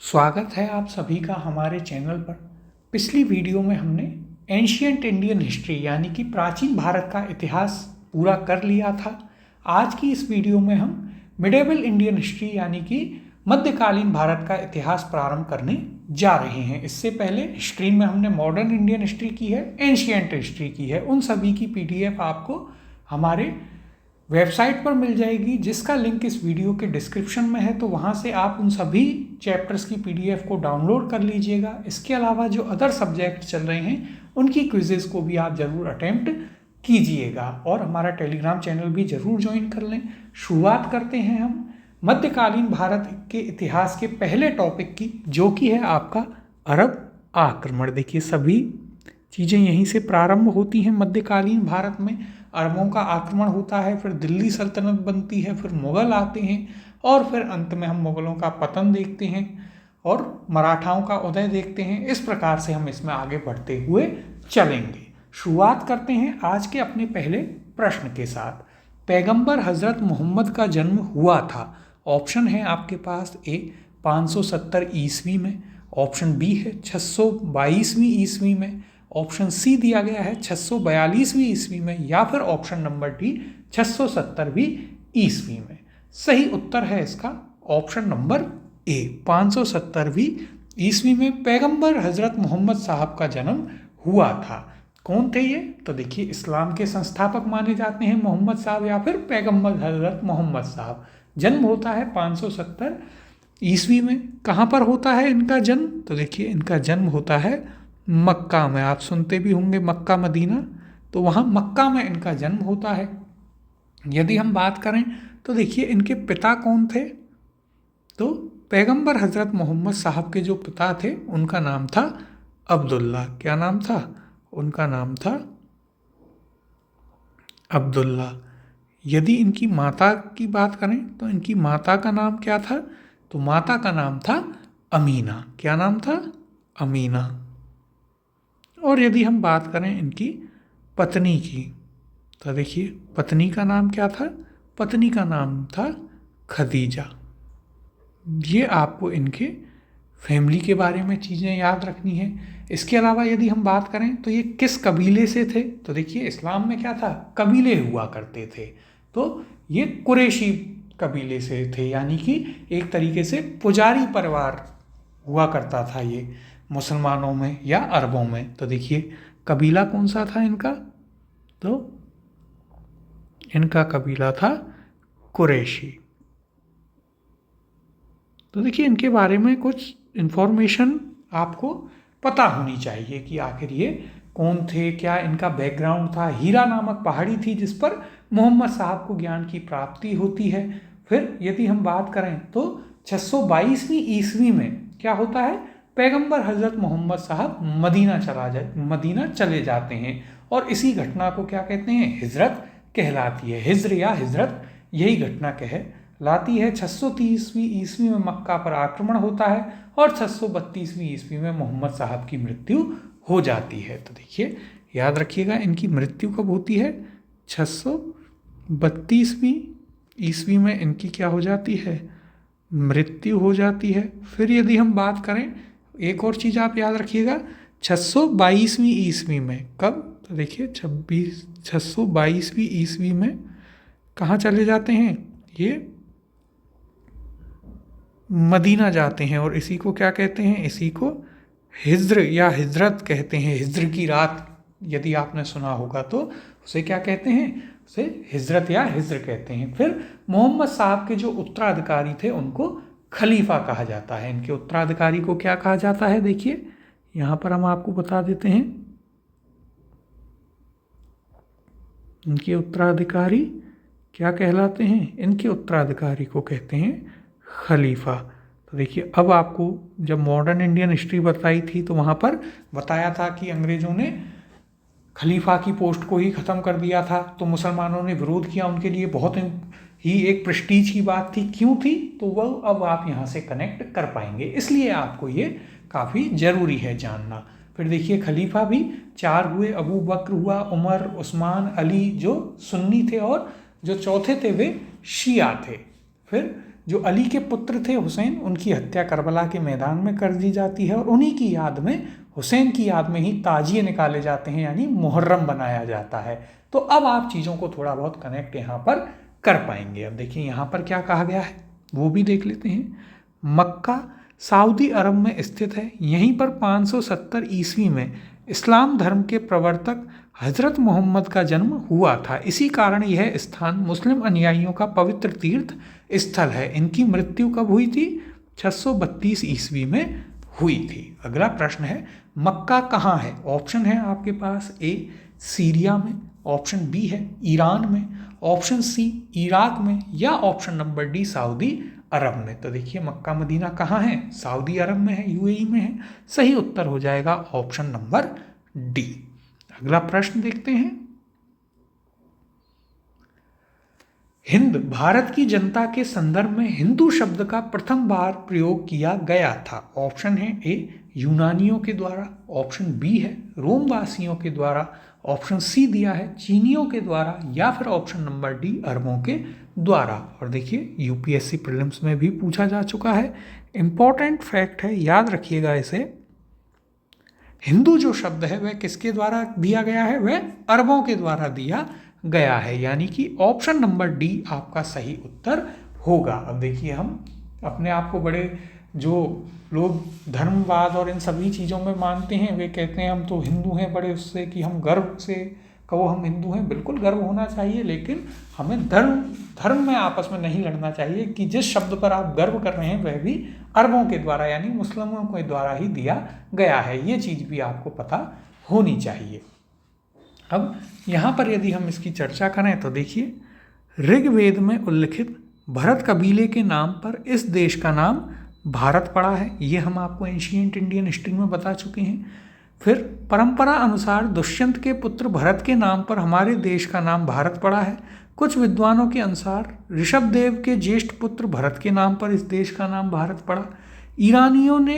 स्वागत है आप सभी का हमारे चैनल पर। पिछली वीडियो में हमने एंशियंट इंडियन हिस्ट्री यानी कि प्राचीन भारत का इतिहास पूरा कर लिया था। आज की इस वीडियो में हम मिडेवल इंडियन हिस्ट्री यानी कि मध्यकालीन भारत का इतिहास प्रारंभ करने जा रहे हैं। इससे पहले हिस्ट्री में हमने मॉडर्न इंडियन हिस्ट्री की है, एंशियंट हिस्ट्री की है। उन सभी की PDF आपको हमारे वेबसाइट पर मिल जाएगी, जिसका लिंक इस वीडियो के डिस्क्रिप्शन में है। तो वहाँ से आप उन सभी चैप्टर्स की PDF को डाउनलोड कर लीजिएगा। इसके अलावा जो अदर सब्जेक्ट चल रहे हैं उनकी क्विजेज़ को भी आप ज़रूर अटेम्प्ट कीजिएगा और हमारा टेलीग्राम चैनल भी ज़रूर ज्वाइन कर लें। शुरुआत करते हैं हम मध्यकालीन भारत के इतिहास के पहले टॉपिक की, जो कि है आपका अरब आक्रमण। देखिए, सभी चीज़ें यहीं से प्रारंभ होती हैं। मध्यकालीन भारत में अरबों का आक्रमण होता है, फिर दिल्ली सल्तनत बनती है, फिर मुग़ल आते हैं और फिर अंत में हम मुग़लों का पतन देखते हैं और मराठाओं का उदय देखते हैं। इस प्रकार से हम इसमें आगे बढ़ते हुए चलेंगे। शुरुआत करते हैं आज के अपने पहले प्रश्न के साथ। पैगंबर हज़रत मोहम्मद का जन्म हुआ था। ऑप्शन है आपके पास ए 570 ईस्वी में, ऑप्शन बी है 622वीं ईस्वी में, ऑप्शन सी दिया गया है 642वीं ईस्वी में, या फिर ऑप्शन नंबर डी 670वीं ईस्वी में। सही उत्तर है इसका ऑप्शन नंबर ए 570वीं ईस्वी में पैगंबर हज़रत मोहम्मद साहब का जन्म हुआ था। कौन थे ये? तो देखिए, इस्लाम के संस्थापक माने जाते हैं मोहम्मद साहब या फिर पैगंबर हज़रत मोहम्मद साहब। जन्म होता है 570 ईस्वी में। कहाँ पर होता है इनका जन्म? तो देखिए, इनका जन्म होता है मक्का में। आप सुनते भी होंगे मक्का मदीना, तो वहाँ मक्का में इनका जन्म होता है। यदि हम बात करें तो देखिए, इनके पिता कौन थे? तो पैगंबर हज़रत मोहम्मद साहब के जो पिता थे उनका नाम था अब्दुल्ला। क्या नाम था? उनका नाम था अब्दुल्ला। यदि इनकी माता की बात करें तो इनकी माता का नाम क्या था? तो माता का नाम था अमीना। क्या नाम था? अमीना। और यदि हम बात करें इनकी पत्नी की, तो देखिए, पत्नी का नाम क्या था? पत्नी का नाम था खदीजा। ये आपको इनके फैमिली के बारे में चीज़ें याद रखनी है। इसके अलावा यदि हम बात करें तो ये किस कबीले से थे? तो देखिए, इस्लाम में क्या था? कबीले हुआ करते थे। तो ये कुरैशी कबीले से थे, यानी कि एक तरीके से पुजारी परिवार हुआ करता था ये मुसलमानों में या अरबों में। तो देखिए, कबीला कौन सा था इनका? तो इनका कबीला था कुरैशी। तो देखिए, इनके बारे में कुछ इन्फॉर्मेशन आपको पता होनी चाहिए कि आखिर ये कौन थे, क्या इनका बैकग्राउंड था। हीरा नामक पहाड़ी थी जिस पर मोहम्मद साहब को ज्ञान की प्राप्ति होती है। फिर यदि हम बात करें तो 622वीं ईस्वी में क्या होता है? पैगंबर हज़रत मोहम्मद साहब मदीना चले जाते हैं और इसी घटना को क्या कहते हैं? हिजरत कहलाती है। हिज्र या हिजरत, यही घटना कहलाती है। 630वीं ईस्वी में मक्का पर आक्रमण होता है और 632वीं ईस्वी में मोहम्मद साहब की मृत्यु हो जाती है। तो देखिए, याद रखिएगा, इनकी मृत्यु कब होती है? 632वीं ईस्वी में इनकी क्या हो जाती है? मृत्यु हो जाती है। फिर यदि हम बात करें, एक और चीज़ आप याद रखिएगा, 622वीं ईस्वी में कब? तो देखिए, 622वीं ईस्वी में कहाँ चले जाते हैं? ये मदीना जाते हैं और इसी को क्या कहते हैं? इसी को हिज्र या हिजरत कहते हैं। हिज्र की रात यदि आपने सुना होगा तो उसे क्या कहते हैं? उसे हिजरत या हिज्र कहते हैं। फिर मोहम्मद साहब के जो उत्तराधिकारी थे उनको खलीफा कहा जाता है। इनके उत्तराधिकारी को क्या कहा जाता है? देखिए, यहाँ पर हम आपको बता देते हैं। इनके उत्तराधिकारी क्या कहलाते हैं? इनके उत्तराधिकारी को कहते हैं खलीफा। तो देखिए, अब आपको जब मॉडर्न इंडियन हिस्ट्री बताई थी तो वहाँ पर बताया था कि अंग्रेज़ों ने खलीफा की पोस्ट को ही ख़त्म कर दिया था, तो मुसलमानों ने विरोध किया। उनके लिए बहुत ही एक प्रेस्टीज की बात थी। क्यों थी? तो वह अब आप यहाँ से कनेक्ट कर पाएंगे, इसलिए आपको ये काफ़ी ज़रूरी है जानना। फिर देखिए, खलीफा भी 4 हुए। अबू बकर हुआ, उमर, उस्मान, अली जो सुन्नी थे और जो चौथे थे वे शिया थे। फिर जो अली के पुत्र थे हुसैन, उनकी हत्या करबला के मैदान में कर दी जाती है और उन्हीं की याद में, हुसैन की याद में ही ताजिए निकाले जाते हैं, यानी मुहर्रम बनाया जाता है। तो अब आप चीज़ों को थोड़ा बहुत कनेक्ट यहाँ पर कर पाएंगे। अब देखिए यहाँ पर क्या कहा गया है वो भी देख लेते हैं। मक्का सऊदी अरब में स्थित है। यहीं पर 570 ईस्वी में इस्लाम धर्म के प्रवर्तक हजरत मोहम्मद का जन्म हुआ था। इसी कारण यह स्थान मुस्लिम अनुयायियों का पवित्र तीर्थ स्थल है। इनकी मृत्यु कब हुई थी? 632 ईस्वी में हुई थी। अगला प्रश्न है, मक्का कहाँ है? ऑप्शन है आपके पास, ए सीरिया में, ऑप्शन बी है ईरान में, ऑप्शन सी इराक में, या ऑप्शन नंबर डी सऊदी अरब में। तो देखिए मक्का मदीना कहाँ है? सऊदी अरब में है, यूएई में है। सही उत्तर हो जाएगा ऑप्शन नंबर डी। अगला प्रश्न देखते हैं। हिंद भारत की जनता के संदर्भ में हिंदू शब्द का प्रथम बार प्रयोग किया गया था। ऑप्शन है ए यूनानियों के द्वारा, ऑप्शन बी है रोमवासियों के द्वारा, ऑप्शन सी दिया है चीनियों के द्वारा, या फिर ऑप्शन नंबर डी अरबों के द्वारा। और देखिए यूपीएससी प्रीलिम्स में भी पूछा जा चुका है, इंपॉर्टेंट फैक्ट है, याद रखिएगा इसे। हिंदू जो शब्द है वह किसके द्वारा दिया गया है? वह अरबों के द्वारा दिया गया है, यानी कि ऑप्शन नंबर डी आपका सही उत्तर होगा। अब देखिए हम अपने आप को बड़े, जो लोग धर्मवाद और इन सभी चीज़ों में मानते हैं, वे कहते हैं हम तो हिंदू हैं, बड़े उससे कि हम गर्व से कहो हम हिंदू हैं। बिल्कुल गर्व होना चाहिए, लेकिन हमें धर्म में आपस में नहीं लड़ना चाहिए कि जिस शब्द पर आप गर्व कर रहे हैं वह भी अरबों के द्वारा यानी मुस्लिमों के द्वारा ही दिया गया है। ये चीज़ भी आपको पता होनी चाहिए। अब यहाँ पर यदि हम इसकी चर्चा करें तो देखिए, ऋग्वेद में उल्लिखित भरत कबीले के नाम पर इस देश का नाम भारत पड़ा है। ये हम आपको एंशिएंट इंडियन हिस्ट्री में बता चुके हैं। फिर परंपरा अनुसार दुष्यंत के पुत्र भरत के नाम पर हमारे देश का नाम भारत पड़ा है। कुछ विद्वानों के अनुसार ऋषभदेव के ज्येष्ठ पुत्र भरत के नाम पर इस देश का नाम भारत पड़ा। ईरानियों ने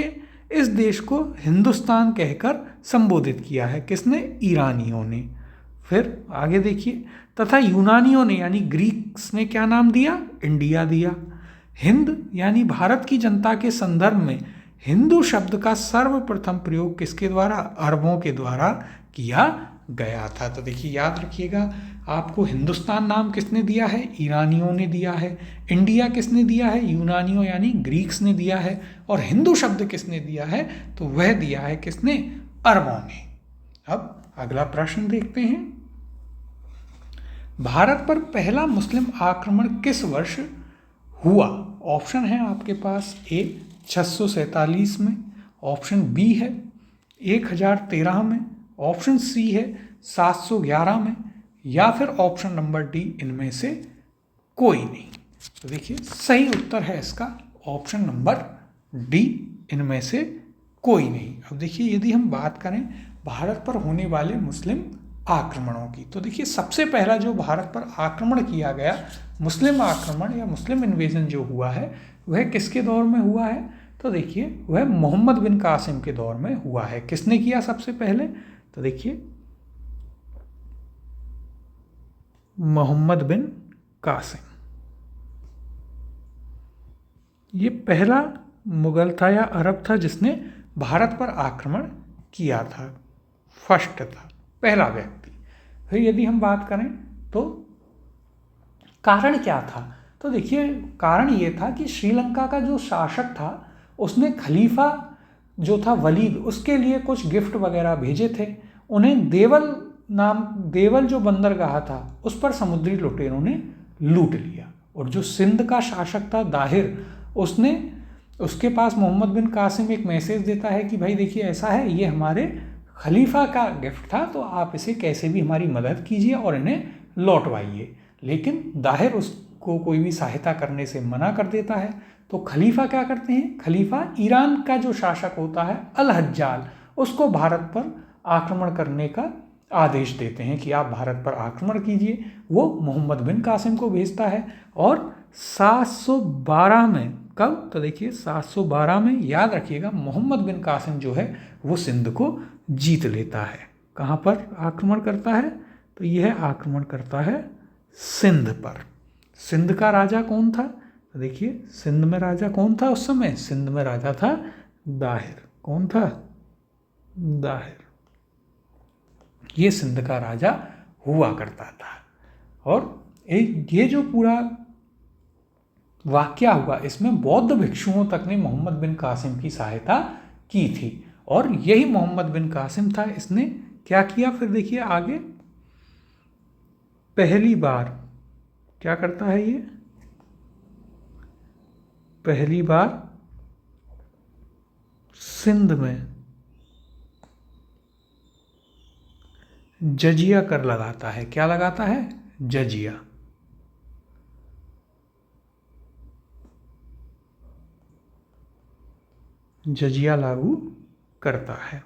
इस देश को हिंदुस्तान कहकर संबोधित किया है। किसने? ईरानियों ने। फिर आगे देखिए, तथा यूनानियों ने यानी ग्रीक्स ने क्या नाम दिया? इंडिया दिया। हिंद यानी भारत की जनता के संदर्भ में हिंदू शब्द का सर्वप्रथम प्रयोग किसके द्वारा? अरबों के द्वारा किया गया था। तो देखिए याद रखिएगा, आपको हिंदुस्तान नाम किसने दिया है? ईरानियों ने दिया है। इंडिया किसने दिया है? यूनानियों यानी ग्रीक्स ने दिया है। और हिंदू शब्द किसने दिया है? तो वह दिया है किसने? अरबों ने। अब अगला प्रश्न देखते हैं। भारत पर पहला मुस्लिम आक्रमण किस वर्ष हुआ? ऑप्शन है आपके पास, ए 647 में, ऑप्शन बी है 1013 में, ऑप्शन सी है 711 में, या फिर ऑप्शन नंबर डी इनमें से कोई नहीं। तो देखिए सही उत्तर है इसका ऑप्शन नंबर डी, इनमें से कोई नहीं। अब देखिए यदि हम बात करें भारत पर होने वाले मुस्लिम आक्रमणों की, तो देखिए सबसे पहला जो भारत पर आक्रमण किया गया, मुस्लिम आक्रमण या मुस्लिम इन्वेजन जो हुआ है वह किसके दौर में हुआ है? तो देखिए वह मोहम्मद बिन कासिम के दौर में हुआ है। किसने किया सबसे पहले? तो देखिए मोहम्मद बिन कासिम, ये पहला मुगल था या अरब था जिसने भारत पर आक्रमण किया था, फर्स्ट था, पहला व्यक्ति। फिर यदि हम बात करें तो कारण क्या था? तो देखिए कारण ये था कि श्रीलंका का जो शासक था उसने खलीफा जो था वलीद, उसके लिए कुछ गिफ्ट वगैरह भेजे थे। उन्हें देवल जो बंदरगाह था उस पर समुद्री लुटेरों ने लूट लिया। और जो सिंध का शासक था दाहिर, उसके पास मोहम्मद बिन कासिम एक मैसेज देता है कि भाई देखिए ऐसा है, ये हमारे खलीफा का गिफ्ट था, तो आप इसे कैसे भी हमारी मदद कीजिए और इन्हें लौटवाइए। लेकिन दाहिर उसको कोई भी सहायता करने से मना कर देता है। तो खलीफा क्या करते हैं? खलीफा ईरान का जो शासक होता है अल हज्जाल, उसको भारत पर आक्रमण करने का आदेश देते हैं कि आप भारत पर आक्रमण कीजिए। वो मोहम्मद बिन कासिम को भेजता है और 712 में, कब? तो देखिए 712 में, याद रखिएगा, मोहम्मद बिन कासिम जो है वो सिंध को जीत लेता है। कहाँ पर आक्रमण करता है? तो यह आक्रमण करता है सिंध पर। सिंध का राजा कौन था? तो देखिए सिंध में राजा कौन था उस समय? सिंध में राजा था दाहिर। कौन था? दाहिर। ये सिंध का राजा हुआ करता था। और ये जो पूरा वाकया हुआ, इसमें बौद्ध भिक्षुओं तक ने मोहम्मद बिन कासिम की सहायता की थी। और यही मोहम्मद बिन कासिम था, इसने क्या किया फिर देखिए आगे। पहली बार क्या करता है ये? पहली बार सिंध में जजिया कर लगाता है। क्या लगाता है? जजिया। जजिया लागू करता है।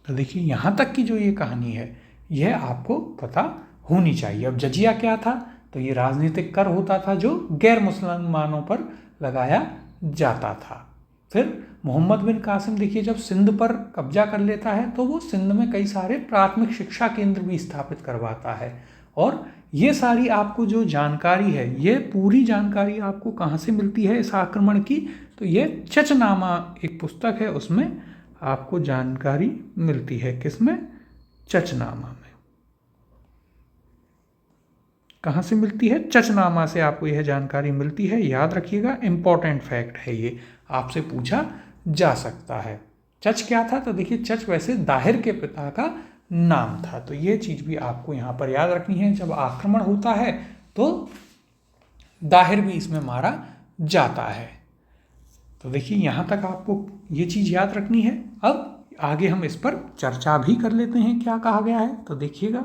तो देखिए यहाँ तक की जो ये कहानी है, यह आपको पता होनी चाहिए। अब जजिया क्या था? तो ये राजनीतिक कर होता था जो गैर मुसलमानों पर लगाया जाता था। फिर मोहम्मद बिन कासिम देखिए जब सिंध पर कब्जा कर लेता है तो वो सिंध में कई सारे प्राथमिक शिक्षा केंद्र भी स्थापित करवाता है। और ये सारी आपको जो जानकारी है, ये पूरी जानकारी आपको कहाँ से मिलती है इस आक्रमण की? तो ये चचनामा एक पुस्तक है, उसमें आपको जानकारी मिलती है। किसमें? चचनामा में। कहाँ से मिलती है? चचनामा से आपको यह जानकारी मिलती है। याद रखिएगा, इंपॉर्टेंट फैक्ट है ये, आपसे पूछा जा सकता है। चच क्या था? तो देखिए चच वैसे दाहिर के पिता का नाम था। तो ये चीज़ भी आपको यहाँ पर याद रखनी है। जब आक्रमण होता है तो दाहिर भी इसमें मारा जाता है। तो देखिए यहाँ तक आपको ये चीज़ याद रखनी है। अब आगे हम इस पर चर्चा भी कर लेते हैं, क्या कहा गया है। तो देखिएगा,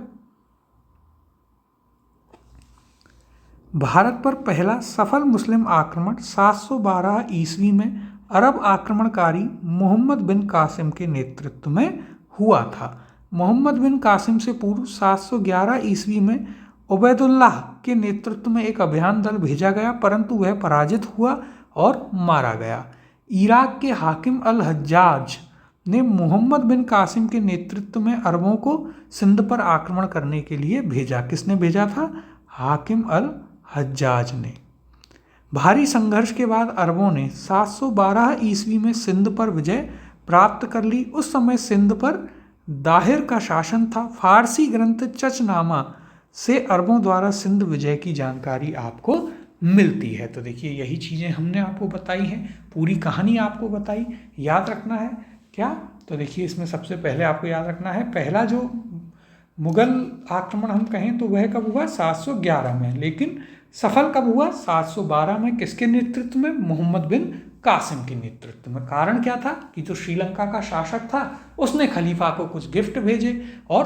भारत पर पहला सफल मुस्लिम आक्रमण 712 ईस्वी में अरब आक्रमणकारी मोहम्मद बिन कासिम के नेतृत्व में हुआ था। मोहम्मद बिन कासिम से पूर्व 711 ईस्वी में उबैदुल्लाह के नेतृत्व में एक अभियान दल भेजा गया, परंतु वह पराजित हुआ और मारा गया। इराक के हाकिम अल हज्जाज ने मोहम्मद बिन कासिम के नेतृत्व में अरबों को सिंध पर आक्रमण करने के लिए भेजा। किसने भेजा था? हाकिम अल हज्जाज ने। भारी संघर्ष के बाद अरबों ने 712 ईस्वी में सिंध पर विजय प्राप्त कर ली। उस समय सिंध पर दाहिर का शासन था। फारसी ग्रंथ चचनामा से अरबों द्वारा सिंध विजय की जानकारी आपको मिलती है। तो देखिए यही चीज़ें हमने आपको बताई हैं, पूरी कहानी आपको बताई। याद रखना है क्या? तो देखिए इसमें सबसे पहले आपको याद रखना है, पहला जो मुगल आक्रमण हम कहें तो वह कब हुआ? 711 में। लेकिन सफल कब हुआ? 712 में। किसके नेतृत्व में? मोहम्मद बिन कासिम के नेतृत्व में। कारण क्या था कि जो श्रीलंका का शासक था उसने खलीफा को कुछ गिफ्ट भेजे। और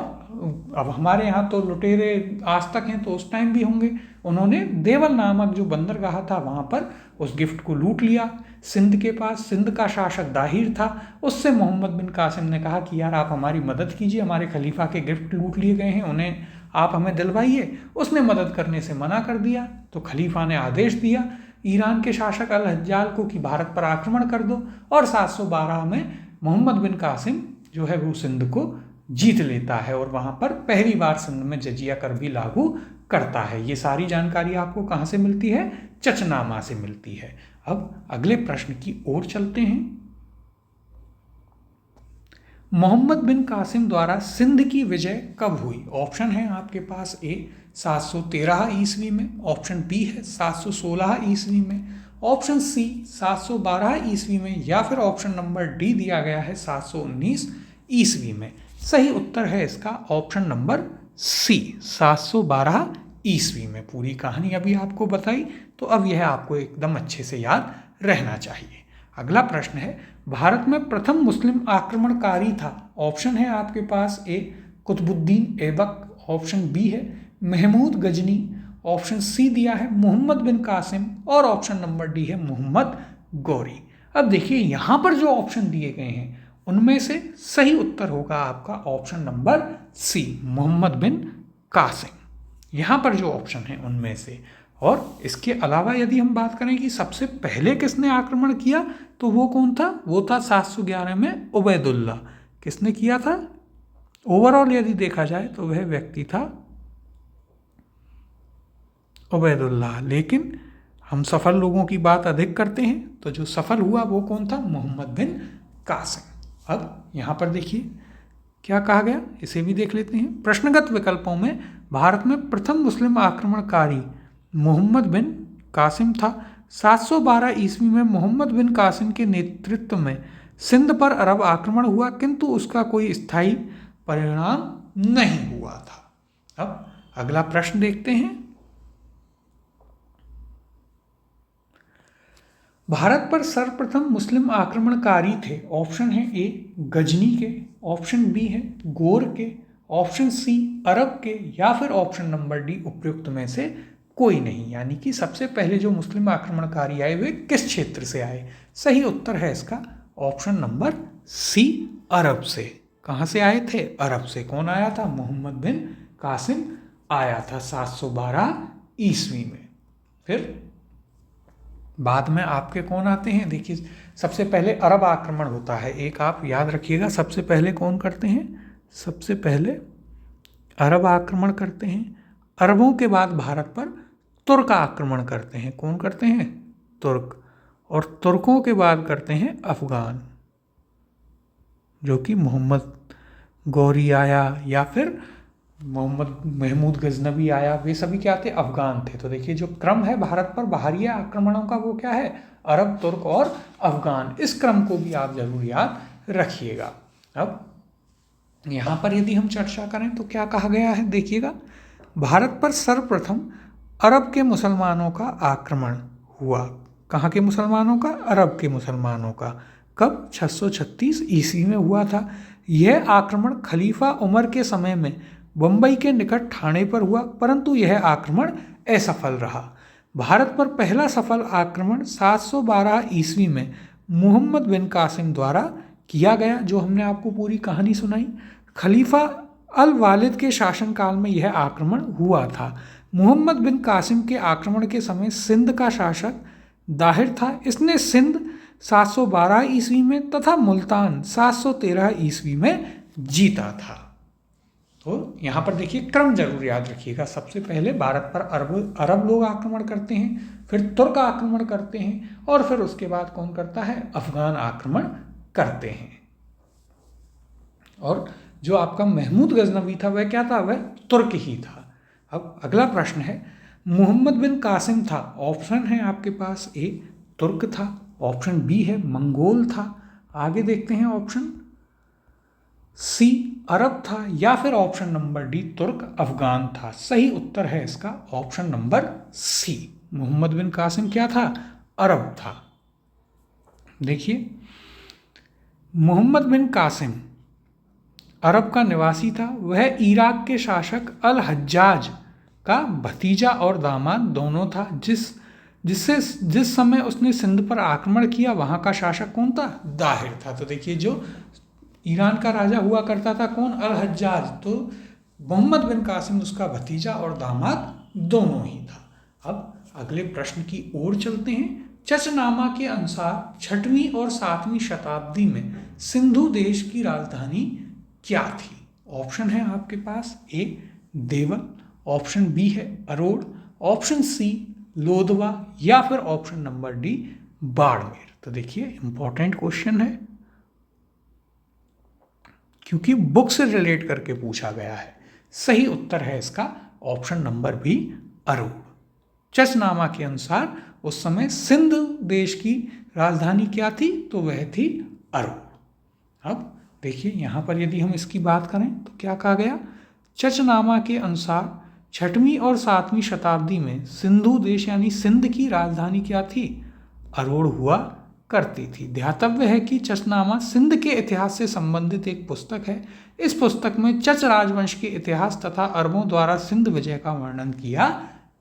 अब हमारे यहाँ तो लुटेरे आज तक हैं, तो उस टाइम भी होंगे। उन्होंने देवल नामक जो बंदरगाह था वहाँ पर उस गिफ्ट को लूट लिया। सिंध के पास सिंध का शासक दाहिर था, उससे मोहम्मद बिन कासिम ने कहा कि यार आप हमारी मदद कीजिए, हमारे खलीफा के गिफ्ट लूट लिए गए हैं, उन्हें आप हमें दिलवाइए। उसने मदद करने से मना कर दिया। तो खलीफा ने आदेश दिया ईरान के शासक अल हज्जाज को कि भारत पर आक्रमण कर दो। और 712 में मोहम्मद बिन कासिम जो है वो सिंध को जीत लेता है और वहाँ पर पहली बार सिंध में जजिया कर भी लागू करता है। ये सारी जानकारी आपको कहाँ से मिलती है? चचनामा से मिलती है। अब अगले प्रश्न की ओर चलते हैं। मोहम्मद बिन कासिम द्वारा सिंध की विजय कब हुई? ऑप्शन है आपके पास, ए 713 ईस्वी में, ऑप्शन बी है 716 ईस्वी में, ऑप्शन सी 712 ईस्वी में, या फिर ऑप्शन नंबर डी दिया गया है 719 ईस्वी में। सही उत्तर है इसका ऑप्शन नंबर सी, 712 ईस्वी में। पूरी कहानी अभी आपको बताई, तो अब यह आपको एकदम अच्छे से याद रहना चाहिए। अगला प्रश्न है, भारत में प्रथम मुस्लिम आक्रमणकारी था। ऑप्शन है आपके पास, ए कुतुबुद्दीन ऐबक, ऑप्शन बी है महमूद गजनी, ऑप्शन सी दिया है मोहम्मद बिन कासिम, और ऑप्शन नंबर डी है मोहम्मद गौरी। अब देखिए यहाँ पर जो ऑप्शन दिए गए हैं उनमें से सही उत्तर होगा आपका option number C, Mohammad bin Qasim. यहाँ पर जो ऑप्शन है उनमें से। और इसके अलावा यदि हम बात करें कि सबसे पहले किसने आक्रमण किया, तो वो कौन था? वो था 711 में उबैदुल्ला। किसने किया था? ओवरऑल यदि देखा जाए तो वह व्यक्ति था उबैदुल्ला। लेकिन हम सफल लोगों की बात अधिक करते हैं, तो जो सफल हुआ वो कौन था? मोहम्मद बिन कासिम। अब यहाँ पर देखिए क्या कहा गया, इसे भी देख लेते हैं। प्रश्नगत विकल्पों में भारत में प्रथम मुस्लिम आक्रमणकारी मोहम्मद बिन कासिम था। 712 ईस्वी में मोहम्मद बिन कासिम के नेतृत्व में सिंध पर अरब आक्रमण हुआ, किंतु उसका कोई स्थायी परिणाम नहीं हुआ था। अब अगला प्रश्न देखते हैं। भारत पर सर्वप्रथम मुस्लिम आक्रमणकारी थे। ऑप्शन है ए गजनी के, ऑप्शन बी है गोर के, ऑप्शन सी अरब के, या फिर ऑप्शन नंबर डी उपयुक्त में से कोई नहीं। यानी कि सबसे पहले जो मुस्लिम आक्रमणकारी आए वे किस क्षेत्र से आए? सही उत्तर है इसका ऑप्शन नंबर सी, अरब से। कहाँ से आए थे? अरब से। कौन आया था? मोहम्मद बिन कासिम आया था 712 ईस्वी में। फिर बाद में आपके कौन आते हैं? देखिए सबसे पहले अरब आक्रमण होता है, एक आप याद रखिएगा। सबसे पहले कौन करते हैं? सबसे पहले अरब आक्रमण करते हैं। अरबों के बाद भारत पर तुर्क आक्रमण करते हैं। कौन करते हैं? तुर्क। और तुर्कों के बाद करते हैं अफगान, जो कि मोहम्मद गौरी आया या फिर मोहम्मद महमूद गजनवी आया, वे सभी क्या थे? अफगान थे। तो देखिए जो क्रम है भारत पर बाहरी आक्रमणों का वो क्या है? अरब, तुर्क और अफगान। इस क्रम को भी आप जरूर याद रखिएगा। अब यहाँ पर यदि हम चर्चा करें तो क्या कहा गया है, देखिएगा। भारत पर सर्वप्रथम अरब के मुसलमानों का आक्रमण हुआ। कहाँ के मुसलमानों का? अरब के मुसलमानों का। कब? 636 ईस्वी में हुआ था। यह आक्रमण खलीफा उमर के समय में बंबई के निकट ठाणे पर हुआ, परंतु यह आक्रमण असफल रहा। भारत पर पहला सफल आक्रमण 712 ईस्वी में मोहम्मद बिन कासिम द्वारा किया गया, जो हमने आपको पूरी कहानी सुनाई। खलीफा अल वालिद के शासनकाल में यह आक्रमण हुआ था। मोहम्मद बिन कासिम के आक्रमण के समय सिंध का शासक दाहिर था। इसने सिंध 712 ईस्वी में तथा मुल्तान 713 ईस्वी में जीता था। तो यहाँ पर देखिए क्रम जरूर याद रखिएगा। सबसे पहले भारत पर अरब लोग आक्रमण करते हैं, फिर तुर्क आक्रमण करते हैं, और फिर उसके बाद कौन करता है? अफगान आक्रमण करते हैं। और जो आपका महमूद गजनवी था वह क्या था? वह तुर्क ही था। अब अगला प्रश्न है, मोहम्मद बिन कासिम था। ऑप्शन है आपके पास ए तुर्क था, ऑप्शन बी है मंगोल था, आगे देखते हैं ऑप्शन सी अरब था, या फिर ऑप्शन नंबर डी तुर्क अफगान था। सही उत्तर है इसका option number C. Mohammad bin Qasim क्या था? अरब था। देखिए मोहम्मद बिन कासिम अरब का निवासी था। वह इराक के शासक अल हज्जाज का भतीजा और दामाद दोनों था। जिस समय उसने सिंध पर आक्रमण किया वहाँ का शासक कौन था? दाहिर था। तो देखिए जो ईरान का राजा हुआ करता था कौन? अल हज्जाज। तो मोहम्मद बिन कासिम उसका भतीजा और दामाद दोनों ही था। अब अगले प्रश्न की ओर चलते हैं। चचनामा के अनुसार 6वीं और 7वीं शताब्दी में सिंधु देश की राजधानी क्या थी? ऑप्शन है आपके पास ए देवल, ऑप्शन बी है अरोड़, ऑप्शन सी लोधवा, या फिर ऑप्शन नंबर डी बाड़मेर। तो देखिए इंपॉर्टेंट क्वेश्चन है क्योंकि बुक से रिलेट करके पूछा गया है। सही उत्तर है इसका option number B Arora. Chachnama के अनुसार उस समय सिंध देश की राजधानी क्या थी? तो वह थी अरोड़। अब देखिए यहाँ पर यदि हम इसकी बात करें तो क्या कहा गया? चचनामा के अनुसार 6वीं और 7वीं शताब्दी में सिंधु देश यानी सिंध की राजधानी क्या थी? अरोड़ हुआ करती थी। ध्यातव्य है कि चचनामा सिंध के इतिहास से संबंधित एक पुस्तक है। इस पुस्तक में चच राजवंश के इतिहास तथा अरबों द्वारा सिंध विजय का वर्णन किया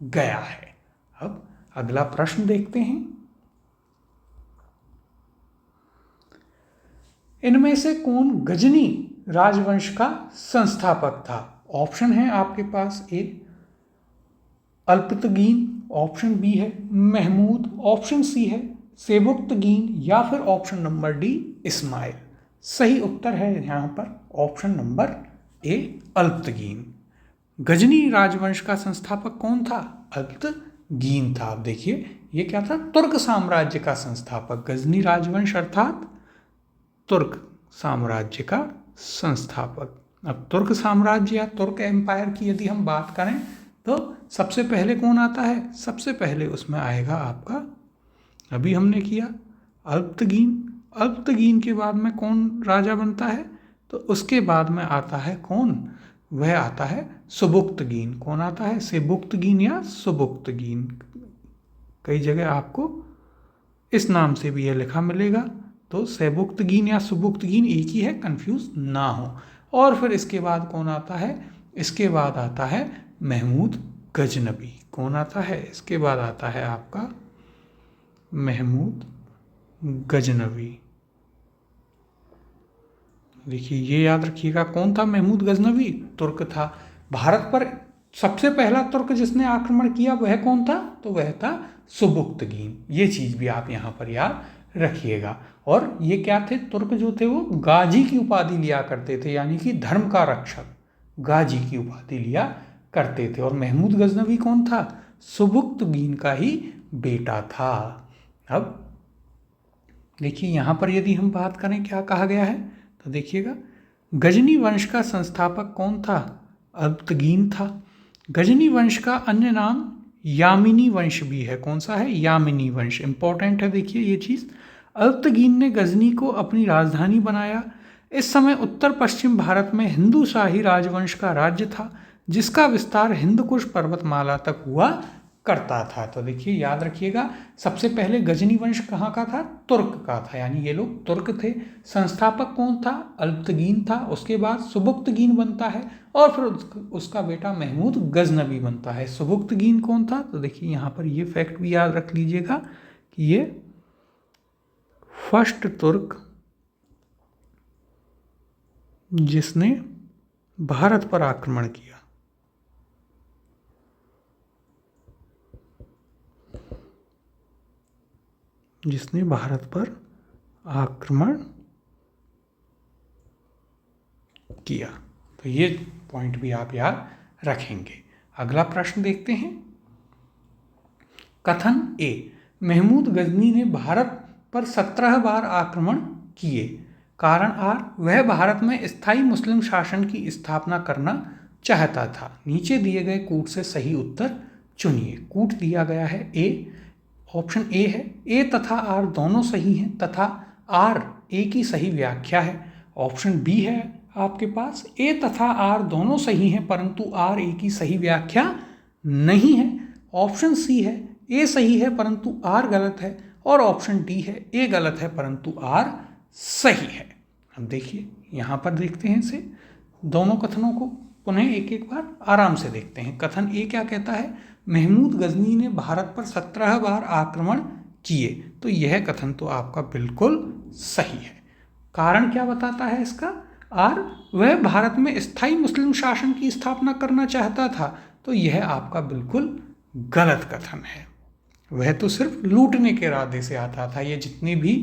गया है। अब अगला प्रश्न देखते हैं। इनमें से कौन गजनी राजवंश का संस्थापक था? ऑप्शन है आपके पास ए अल्पतगीन, ऑप्शन बी है महमूद, ऑप्शन सी है सेबुक्तगीन, या फिर ऑप्शन नंबर डी इस्माइल। सही उत्तर है यहाँ पर option number A Alptigin. Ghazni राजवंश का संस्थापक कौन था? अल्पतगीन था। अब देखिए ये क्या था, तुर्क साम्राज्य का संस्थापक। गजनी राजवंश अर्थात तुर्क साम्राज्य का संस्थापक। अब तुर्क साम्राज्य या तुर्क एम्पायर की यदि हम बात करें तो सबसे पहले कौन आता है, सबसे पहले उसमें आएगा आपका, अभी हमने किया अल्पतगीन। अल्पतगीन के बाद में कौन राजा बनता है, तो उसके बाद में आता है कौन, वह आता है सुबुक्तगीन। कौन आता है, सेबुक्तगीन या सुबुक्तगीन। कई जगह आपको इस नाम से भी यह लिखा मिलेगा, तो सेबुक्तगीन या सुबुक्तगीन एक ही है, कंफ्यूज ना हो। और फिर इसके बाद कौन आता है, इसके बाद आता है महमूद गजनबी। कौन आता है, इसके बाद आता है आपका महमूद गजनबी। देखिए ये याद रखिएगा, कौन था महमूद गजनबी, तुर्क था। भारत पर सबसे पहला तुर्क जिसने आक्रमण किया वह कौन था, तो वह था सुबुक्तगीन। ये चीज़ भी आप यहाँ पर याद रखिएगा। और ये क्या थे, तुर्क जो थे वो गाजी की उपाधि लिया करते थे, यानी कि धर्म का रक्षक, गाजी की उपाधि लिया करते थे। और महमूद गजनवी कौन था, सुबुक्तगीन का ही बेटा था। अब देखिए यहाँ पर यदि हम बात करें क्या कहा गया है, तो देखिएगा गजनी वंश का संस्थापक कौन था, अल्पतगीन था। गजनी वंश का अन्य नाम यामिनी वंश भी है। कौन सा है, यामिनी वंश। इंपॉर्टेंट है देखिए ये चीज़। अल्पतगीन ने गजनी को अपनी राजधानी बनाया। इस समय उत्तर पश्चिम भारत में हिंदू शाही राजवंश का राज्य था, जिसका विस्तार हिंदकुश पर्वतमाला तक हुआ करता था। तो देखिए याद रखिएगा, सबसे पहले गजनी वंश कहाँ का था, तुर्क का था, यानी ये लोग तुर्क थे। संस्थापक कौन था, अल्पतगीन था। उसके बाद सुबुक्तगीन बनता है और फिर उसका बेटा महमूद गजनबी बनता है। सुबुक्तगीन कौन था, तो देखिए यहाँ पर ये फैक्ट भी याद रख लीजिएगा कि ये फर्स्ट तुर्क जिसने भारत पर आक्रमण किया। जिसने भारत पर आक्रमण किया। तो ये पॉइंट भी आप याद रखेंगे। अगला प्रश्न देखते हैं। कथन ए, महमूद गजनी ने भारत पर 17 बार आक्रमण किए। कारण आर, वह भारत में स्थायी मुस्लिम शासन की स्थापना करना चाहता था। नीचे दिए गए कूट से सही उत्तर चुनिए। कूट दिया गया है ए, ऑप्शन ए है, ए तथा आर दोनों सही हैं तथा आर ए की सही व्याख्या है। ऑप्शन बी है आपके पास, ए तथा आर दोनों सही हैं परंतु आर ए की सही व्याख्या नहीं है। ऑप्शन सी है, ए सही है परंतु आर गलत है। और ऑप्शन डी है, ए गलत है परंतु आर सही है। अब देखिए यहाँ पर देखते हैं इसे, दोनों कथनों को पुनः एक एक बार आराम से देखते हैं। कथन ए क्या कहता है, महमूद गजनी ने भारत पर 17 बार आक्रमण किए। तो यह कथन तो आपका बिल्कुल सही है। कारण क्या बताता है इसका, आर, वह भारत में स्थायी मुस्लिम शासन की स्थापना करना चाहता था। तो यह आपका बिल्कुल गलत कथन है। वह तो सिर्फ लूटने के इरादे से आता था। ये जितने भी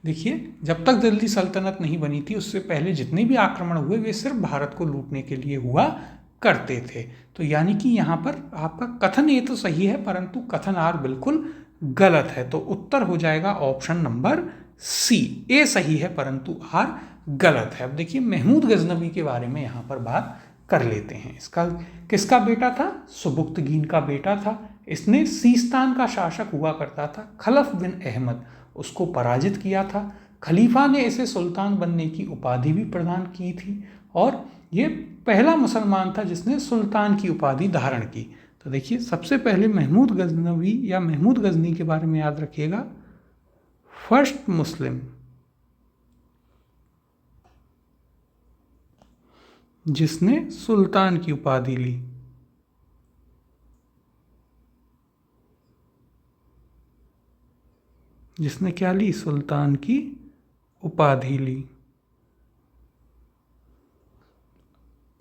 देखिए, जब तक दिल्ली सल्तनत नहीं बनी थी उससे पहले जितने भी आक्रमण हुए वे सिर्फ भारत को लूटने के लिए हुआ करते थे। तो यानी कि यहाँ पर आपका कथन ए तो सही है परंतु कथन आर बिल्कुल गलत है। तो उत्तर हो जाएगा ऑप्शन नंबर सी, ए सही है परंतु आर गलत है। अब देखिए महमूद गजनवी के बारे में यहाँ पर बात कर लेते हैं। इसका किसका बेटा था, सुबुक्तगीन का बेटा था। इसने सीस्तान का शासक हुआ करता था, खलफ बिन अहमद, उसको पराजित किया था। खलीफा ने इसे सुल्तान बनने की उपाधि भी प्रदान की थी और ये पहला मुसलमान था जिसने सुल्तान की उपाधि धारण की। तो देखिए सबसे पहले महमूद गजनवी या महमूद गजनी के बारे में याद रखिएगा, फर्स्ट मुस्लिम जिसने सुल्तान की उपाधि ली। जिसने क्या ली, सुल्तान की उपाधि ली।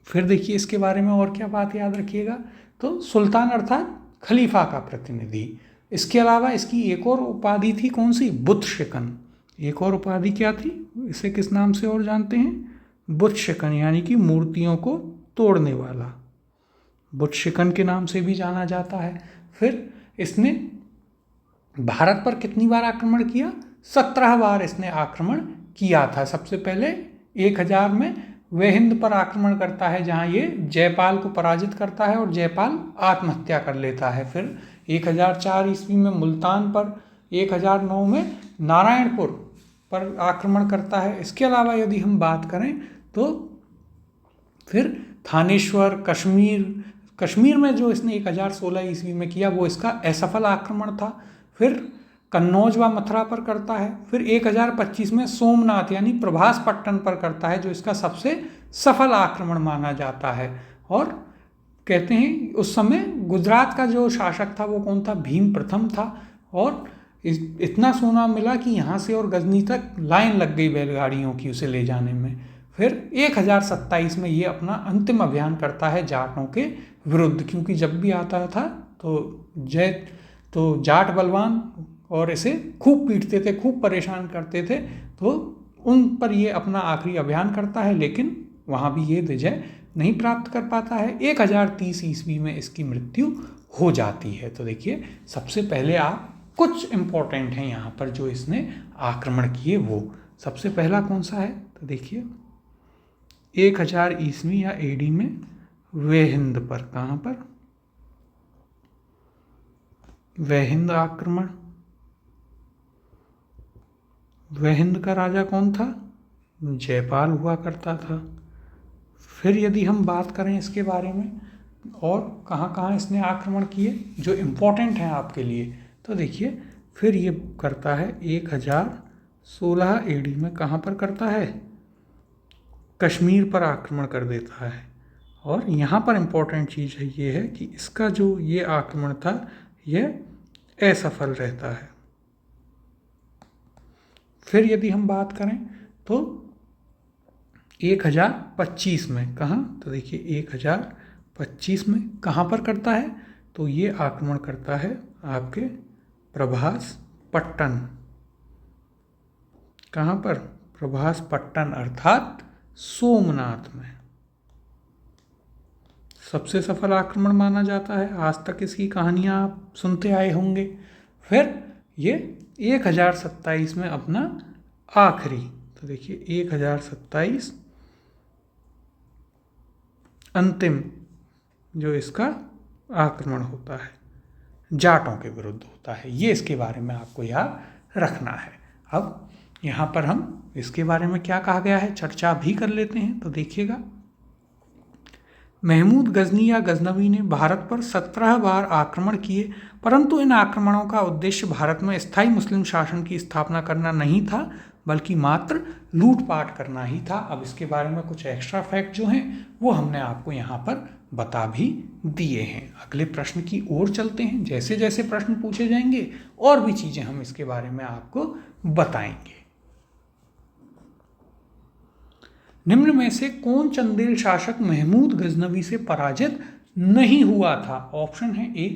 फिर देखिए इसके बारे में और क्या बात याद रखिएगा, तो सुल्तान अर्थात खलीफा का प्रतिनिधि। इसके अलावा इसकी एक और उपाधि थी, कौन सी, बुत शिकन। एक और उपाधि क्या थी, इसे किस नाम से और जानते हैं, बुत शिकन, यानी कि मूर्तियों को तोड़ने वाला, बुत शिकन के नाम से भी जाना जाता है। फिर इसने भारत पर कितनी बार आक्रमण किया? 17 बार इसने आक्रमण किया था। सबसे पहले 1000 में वेहिंद पर आक्रमण करता है, जहां ये जयपाल को पराजित करता है और जयपाल आत्महत्या कर लेता है। फिर 1004 ईस्वी में मुल्तान पर, 1009 में नारायणपुर पर आक्रमण करता है। इसके अलावा यदि हम बात करें तो फिर थानेश्वर, कश्मीर में जो इसने 1016 ईस्वी में किया वो इसका असफल आक्रमण था। फिर कन्नौज व मथुरा पर करता है। फिर 1025 में सोमनाथ यानी प्रभास पट्टन पर करता है, जो इसका सबसे सफल आक्रमण माना जाता है। और कहते हैं उस समय गुजरात का जो शासक था वो कौन था? भीम प्रथम था। और इतना सोना मिला कि यहाँ से और गजनी तक लाइन लग गई बैलगाड़ियों की उसे ले जाने में। फिर 1027 में ये अपना अंतिम अभियान करता है जाटों के विरुद्ध, क्योंकि जब भी आता था तो जाट बलवान और इसे खूब पीटते थे, खूब परेशान करते थे, तो उन पर ये अपना आखिरी अभियान करता है, लेकिन वहाँ भी ये विजय नहीं प्राप्त कर पाता है। 1030 ईस्वी में इसकी मृत्यु हो जाती है। तो देखिए, सबसे पहले आप कुछ इम्पोर्टेंट हैं यहाँ पर जो इसने आक्रमण किए वो। सबसे पहला कौन सा है? तो देखिए 1000 ईस्वी या एडी में वेहिंद पर। कहाँ पर? वेहिंद आक्रमण। वेहिंद का राजा कौन था? जयपाल हुआ करता था। फिर यदि हम बात करें इसके बारे में और कहाँ कहाँ इसने आक्रमण किए जो इम्पोर्टेंट हैं आपके लिए, तो देखिए फिर ये करता है 1016 एडी में। कहाँ पर करता है? कश्मीर पर आक्रमण कर देता है। और यहाँ पर इम्पोर्टेंट चीज़ है ये है कि इसका जो ये आक्रमण था यह असफल रहता है। फिर यदि हम बात करें तो 1025 में, कहाँ? तो देखिए 1025 में कहाँ पर करता है? तो ये आक्रमण करता है आपके प्रभास पट्टन। कहाँ पर? प्रभास पट्टन अर्थात सोमनाथ में। सबसे सफल आक्रमण माना जाता है। आज तक इसकी कहानियाँ आप सुनते आए होंगे। फिर ये 1027 में अपना आखिरी, तो देखिए 1027 अंतिम जो इसका आक्रमण होता है जाटों के विरुद्ध होता है। ये इसके बारे में आपको याद रखना है। अब यहाँ पर हम इसके बारे में क्या कहा गया है चर्चा भी कर लेते हैं। तो देखिएगा, महमूद गजनी या गजनवी ने भारत पर 17 बार आक्रमण किए, परंतु इन आक्रमणों का उद्देश्य भारत में स्थायी मुस्लिम शासन की स्थापना करना नहीं था, बल्कि मात्र लूटपाट करना ही था। अब इसके बारे में कुछ एक्स्ट्रा फैक्ट जो हैं वो हमने आपको यहाँ पर बता भी दिए हैं। अगले प्रश्न की ओर चलते हैं। जैसे जैसे प्रश्न पूछे जाएंगे और भी चीज़ें हम इसके बारे में आपको बताएंगे। निम्न में से कौन चंदेल शासक महमूद गजनवी से पराजित नहीं हुआ था? ऑप्शन है ए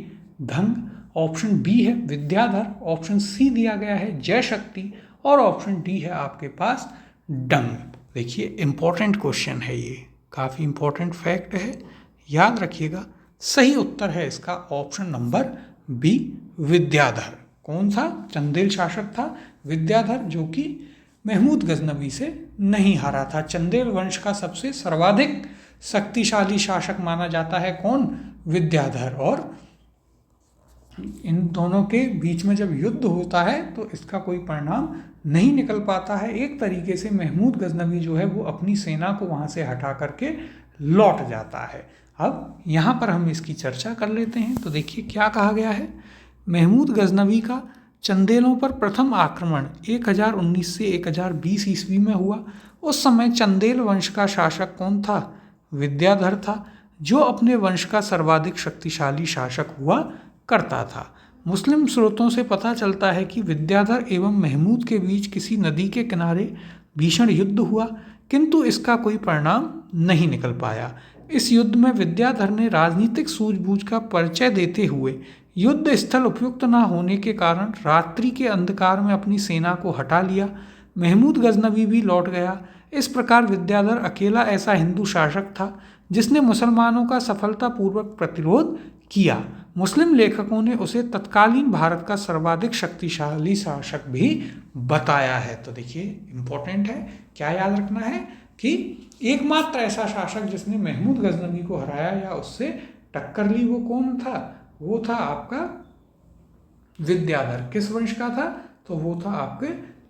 धंग, ऑप्शन बी है विद्याधर, ऑप्शन सी दिया गया है जयशक्ति और ऑप्शन डी है आपके पास डंग। देखिए इंपॉर्टेंट क्वेश्चन है, ये काफ़ी इंपॉर्टेंट फैक्ट है, याद रखिएगा। सही उत्तर है इसका ऑप्शन नंबर बी विद्याधर। कौन सा चंदेल शासक था? विद्याधर, जो कि महमूद गजनवी से नहीं हारा था। चंदेल वंश का सबसे सर्वाधिक शक्तिशाली शासक माना जाता है कौन? विद्याधर। और इन दोनों के बीच में जब युद्ध होता है तो इसका कोई परिणाम नहीं निकल पाता है। एक तरीके से महमूद गजनवी जो है वो अपनी सेना को वहाँ से हटा करके लौट जाता है। अब यहाँ पर हम इसकी चर्चा कर लेते हैं। तो देखिए क्या कहा गया है। महमूद गजनवी का चंदेलों पर प्रथम आक्रमण 1019 से 1020 ईस्वी में हुआ। उस समय चंदेल वंश का शासक कौन था? विद्याधर था, जो अपने वंश का सर्वाधिक शक्तिशाली शासक हुआ करता था। मुस्लिम स्रोतों से पता चलता है कि विद्याधर एवं महमूद के बीच किसी नदी के किनारे भीषण युद्ध हुआ, किंतु इसका कोई परिणाम नहीं निकल पाया। इस युद्ध में विद्याधर ने राजनीतिक सूझबूझ का परिचय देते हुए युद्ध स्थल उपयुक्त न होने के कारण रात्रि के अंधकार में अपनी सेना को हटा लिया। महमूद गजनवी भी लौट गया। इस प्रकार विद्याधर अकेला ऐसा हिंदू शासक था जिसने मुसलमानों का सफलतापूर्वक प्रतिरोध किया। मुस्लिम लेखकों ने उसे तत्कालीन भारत का सर्वाधिक शक्तिशाली शासक भी बताया है। तो देखिए इंपॉर्टेंट है, क्या याद रखना है कि एकमात्र ऐसा शासक जिसने महमूद गजनवी को हराया या उससे टक्कर ली वो कौन था? वो था आपका विद्याधर। किस वंश का था? तो वो था आपके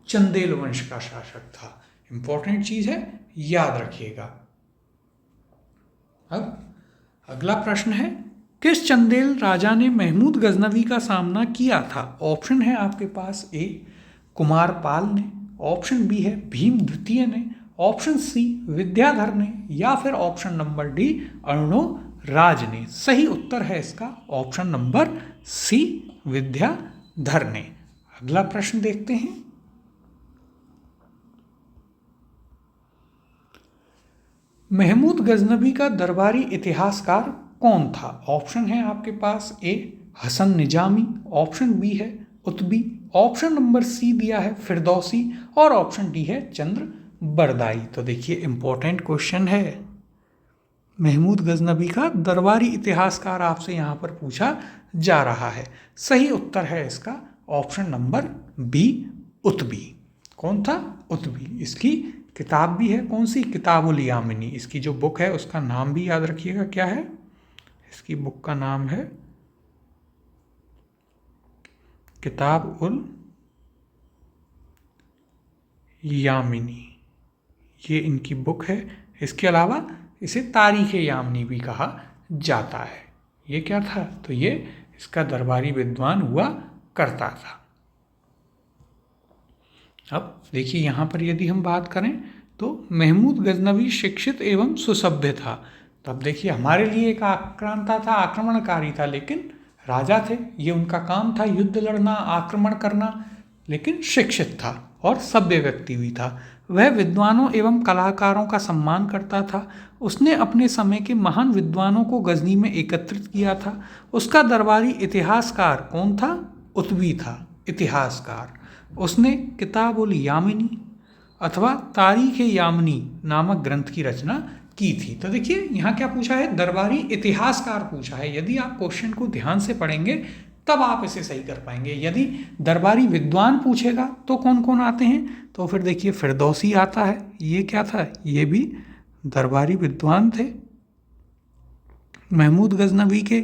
चंदेल वंश का शासक था। इंपॉर्टेंट चीज है, याद रखिएगा। अब अगला प्रश्न है, किस चंदेल राजा ने महमूद गजनवी का सामना किया था? ऑप्शन है आपके पास, ए कुमारपाल ने, ऑप्शन बी है भीम द्वितीय ने, ऑप्शन सी विद्याधर ने, या फिर ऑप्शन नंबर डी अर्णोराज ने। सही उत्तर है इसका ऑप्शन नंबर सी विद्याधर ने। अगला प्रश्न देखते हैं, महमूद गजनवी का दरबारी इतिहासकार कौन था? ऑप्शन है आपके पास, ए हसन निजामी, ऑप्शन बी है उतबी, ऑप्शन नंबर सी दिया है फिरदौसी, और ऑप्शन डी है चंद्र बरदाई। तो देखिए इंपॉर्टेंट क्वेश्चन है, महमूद गजनवी का दरबारी इतिहासकार आपसे यहाँ पर पूछा जा रहा है। सही उत्तर है इसका ऑप्शन नंबर बी उतबी। कौन था? उतबी। इसकी किताब भी है, कौन सी? किताबुल यामिनी। इसकी जो बुक है उसका नाम भी याद रखिएगा, क्या है? इसकी बुक का नाम है किताब उल यामिनी, ये इनकी बुक है। इसके अलावा इसे तारीख यामिनी भी कहा जाता है। ये क्या था? तो ये इसका दरबारी विद्वान हुआ करता था। अब देखिए यहाँ पर यदि हम बात करें तो महमूद गजनवी शिक्षित एवं सुसभ्य था। तब देखिए हमारे लिए एक आक्रांता था, आक्रमणकारी था, लेकिन राजा थे, ये उनका काम था युद्ध लड़ना, आक्रमण करना, लेकिन शिक्षित था और सभ्य व्यक्ति भी था। वह विद्वानों एवं कलाकारों का सम्मान करता था। उसने अपने समय के महान विद्वानों को गजनी में एकत्रित किया था। उसका दरबारी इतिहासकार कौन था? उतबी था इतिहासकार। उसने किताब उल यामिनी अथवा तारीख यामिनी नामक ग्रंथ की रचना की थी। तो देखिए यहाँ क्या पूछा है? दरबारी इतिहासकार पूछा है। यदि आप क्वेश्चन को ध्यान से पढ़ेंगे तब आप इसे सही कर पाएंगे। यदि दरबारी विद्वान पूछेगा तो कौन कौन आते हैं? तो फिर देखिए फिरदौसी आता है, ये क्या था? ये भी दरबारी विद्वान थे। महमूद गजनवी के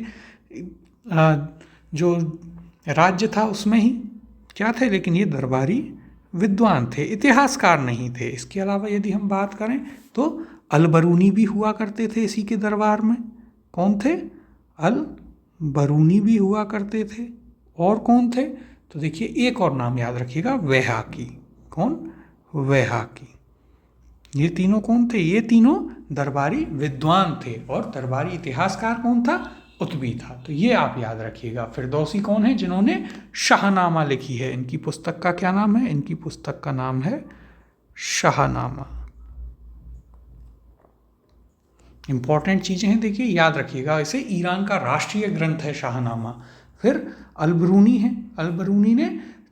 जो राज्य था उसमें ही क्या थे, लेकिन ये दरबारी विद्वान थे, इतिहासकार नहीं थे। इसके अलावा यदि हम बात करें तो अलबरूनी भी हुआ करते थे इसी के दरबार में। कौन थे? अलबरूनी भी हुआ करते थे। और कौन थे? तो देखिए एक और नाम याद रखिएगा, वैहाकी। कौन? वैहाकी। ये तीनों कौन थे? ये तीनों दरबारी विद्वान थे। और दरबारी इतिहासकार कौन था? उतबी था। तो ये आप याद रखिएगा। फिरदौसी कौन है? जिन्होंने शाहनामा लिखी है। इनकी पुस्तक का क्या नाम है? इनकी पुस्तक का नाम है शाहनामा। इंपॉर्टेंट चीजें हैं, देखिए याद रखिएगा। इसे ईरान का राष्ट्रीय ग्रंथ है शाहनामा। फिर अलबरूनी है, अलबरूनी ने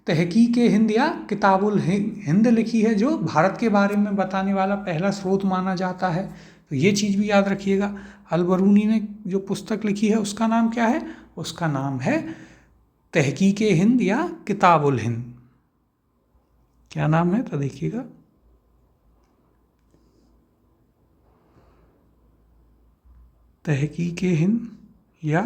तहकीक हिंद या किताबुल हिंद लिखी है, जो भारत के बारे में बताने वाला पहला स्रोत माना जाता है। तो ये चीज़ भी याद रखिएगा। अलबरूनी ने जो पुस्तक लिखी है उसका नाम क्या है? उसका नाम है तहकीक हिंद या किताबुल हिंद। क्या नाम है? तो देखिएगा, तहकीक हिंद या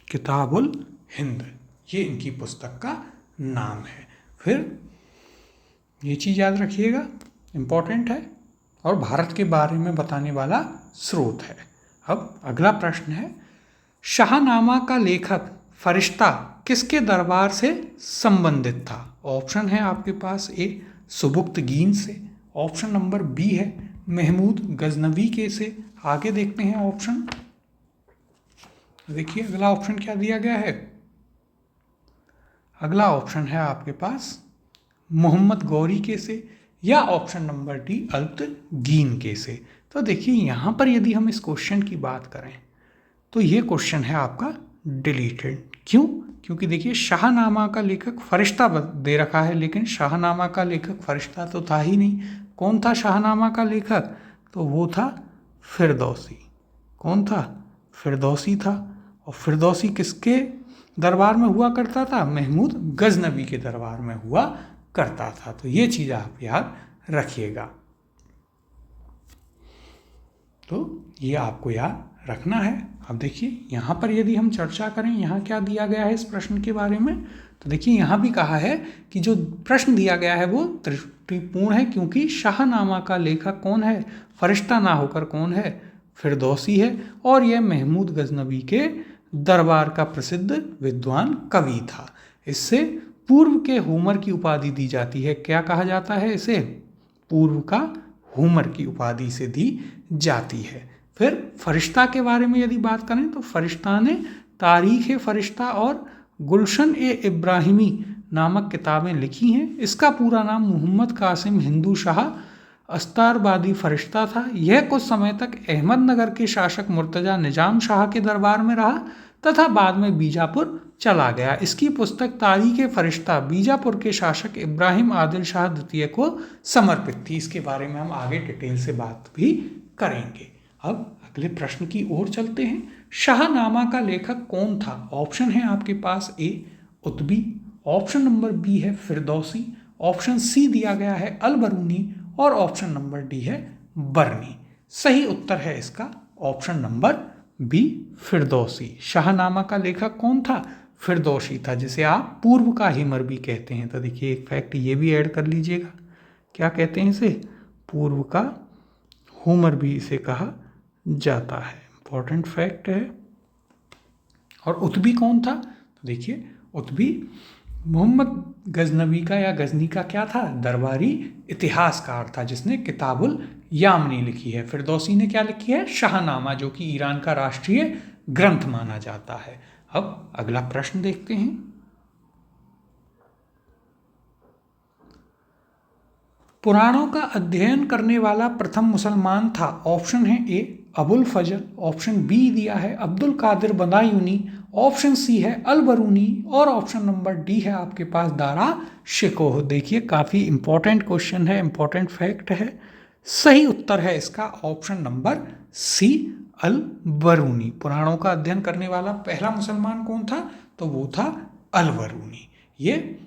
किताबुल हिंद, ये इनकी पुस्तक का नाम है। फिर ये चीज़ याद रखिएगा, इम्पोर्टेंट है और भारत के बारे में बताने वाला स्रोत है। अब अगला प्रश्न है, शाहनामा का लेखक फरिश्ता किसके दरबार से संबंधित था? ऑप्शन है आपके पास, ए सुबुक्तगीन से, ऑप्शन नंबर बी है महमूद गजनवी के से। आगे देखते हैं ऑप्शन। देखिए अगला ऑप्शन क्या दिया गया है? अगला ऑप्शन है आपके पास मोहम्मद गौरी के से, या ऑप्शन नंबर डी अल्तगीन के से। तो देखिए यहाँ पर यदि हम इस क्वेश्चन की बात करें तो ये क्वेश्चन है आपका डिलीटेड। क्यों? क्योंकि देखिए शाहनामा का लेखक फरिश्ता दे रखा है, लेकिन शाहनामा का लेखक फरिश्ता तो था ही नहीं। कौन था शाहनामा का लेखक? तो वो था फिरदौसी। कौन था? फिरदौसी था। और फिरदौसी किसके दरबार में हुआ करता था? महमूद गजनबी के दरबार में हुआ करता था। तो ये चीज़ आप याद रखिएगा। तो ये आपको याद रखना है। अब देखिए यहाँ पर यदि हम चर्चा करें, यहाँ क्या दिया गया है इस प्रश्न के बारे में, तो देखिए यहाँ भी कहा है कि जो प्रश्न दिया गया है वो त्रुटिपूर्ण है, क्योंकि शाहनामा का लेखक कौन है? फरिश्ता ना होकर कौन है? फिरदौसी है। और यह महमूद गजनबी के दरबार का प्रसिद्ध विद्वान कवि था। इससे पूर्व के होमर की उपाधि दी जाती है। क्या कहा जाता है इसे? पूर्व का होमर की उपाधि से दी जाती है। फिर फरिश्ता के बारे में यदि बात करें तो फरिश्ता ने तारीख़ फरिश्ता और गुलशन ए इब्राहिमी नामक किताबें लिखी हैं। इसका पूरा नाम मोहम्मद कासिम हिंदू शाह अस्तारबादी फरिश्ता था। यह कुछ समय तक अहमदनगर के शासक मुर्तजा निजाम शाह के दरबार में रहा तथा बाद में बीजापुर चला गया। इसकी पुस्तक तारीख़ फरिश्ता बीजापुर के शासक इब्राहिम आदिल शाह द्वितीय को समर्पित थी। इसके बारे में हम आगे डिटेल से बात भी करेंगे। अब अगले प्रश्न की ओर चलते हैं। शाहनामा का लेखक कौन था? ऑप्शन है आपके पास ए उतबी, ऑप्शन नंबर बी है फिरदौसी, ऑप्शन सी दिया गया है अलबरूनी और ऑप्शन नंबर डी है बरनी। सही उत्तर है इसका option number B Firdausi. Shahnama का लेखक कौन था? फिरदौसी था, जिसे आप पूर्व का हिमर भी कहते हैं। तो देखिए एक फैक्ट ये भी ऐड कर लीजिएगा, क्या कहते हैं इसे? पूर्व का होमर भी इसे कहा जाता है। इंपॉर्टेंट फैक्ट है। और उतबी कौन था? तो देखिए उतबी मोहम्मद गजनबी का या गजनी का क्या था? दरबारी इतिहासकार था, जिसने किताबुल यामनी लिखी है। फिरदौसी ने क्या लिखी है? शाहनामा, जो कि ईरान का राष्ट्रीय ग्रंथ माना जाता है। अब अगला प्रश्न देखते हैं। पुराणों का अध्ययन करने वाला प्रथम मुसलमान था। ऑप्शन है ए अबुल फजल, ऑप्शन बी दिया है अब्दुल कादिर बदायूनी, ऑप्शन सी है अलबरूनी और ऑप्शन नंबर डी है आपके पास दारा शिकोह। देखिए काफ़ी इंपॉर्टेंट क्वेश्चन है, इंपॉर्टेंट फैक्ट है। सही उत्तर है इसका ऑप्शन नंबर सी अलबरूनी। पुराणों का अध्ययन करने वाला पहला मुसलमान कौन था? तो वो था अलबरूनी। ये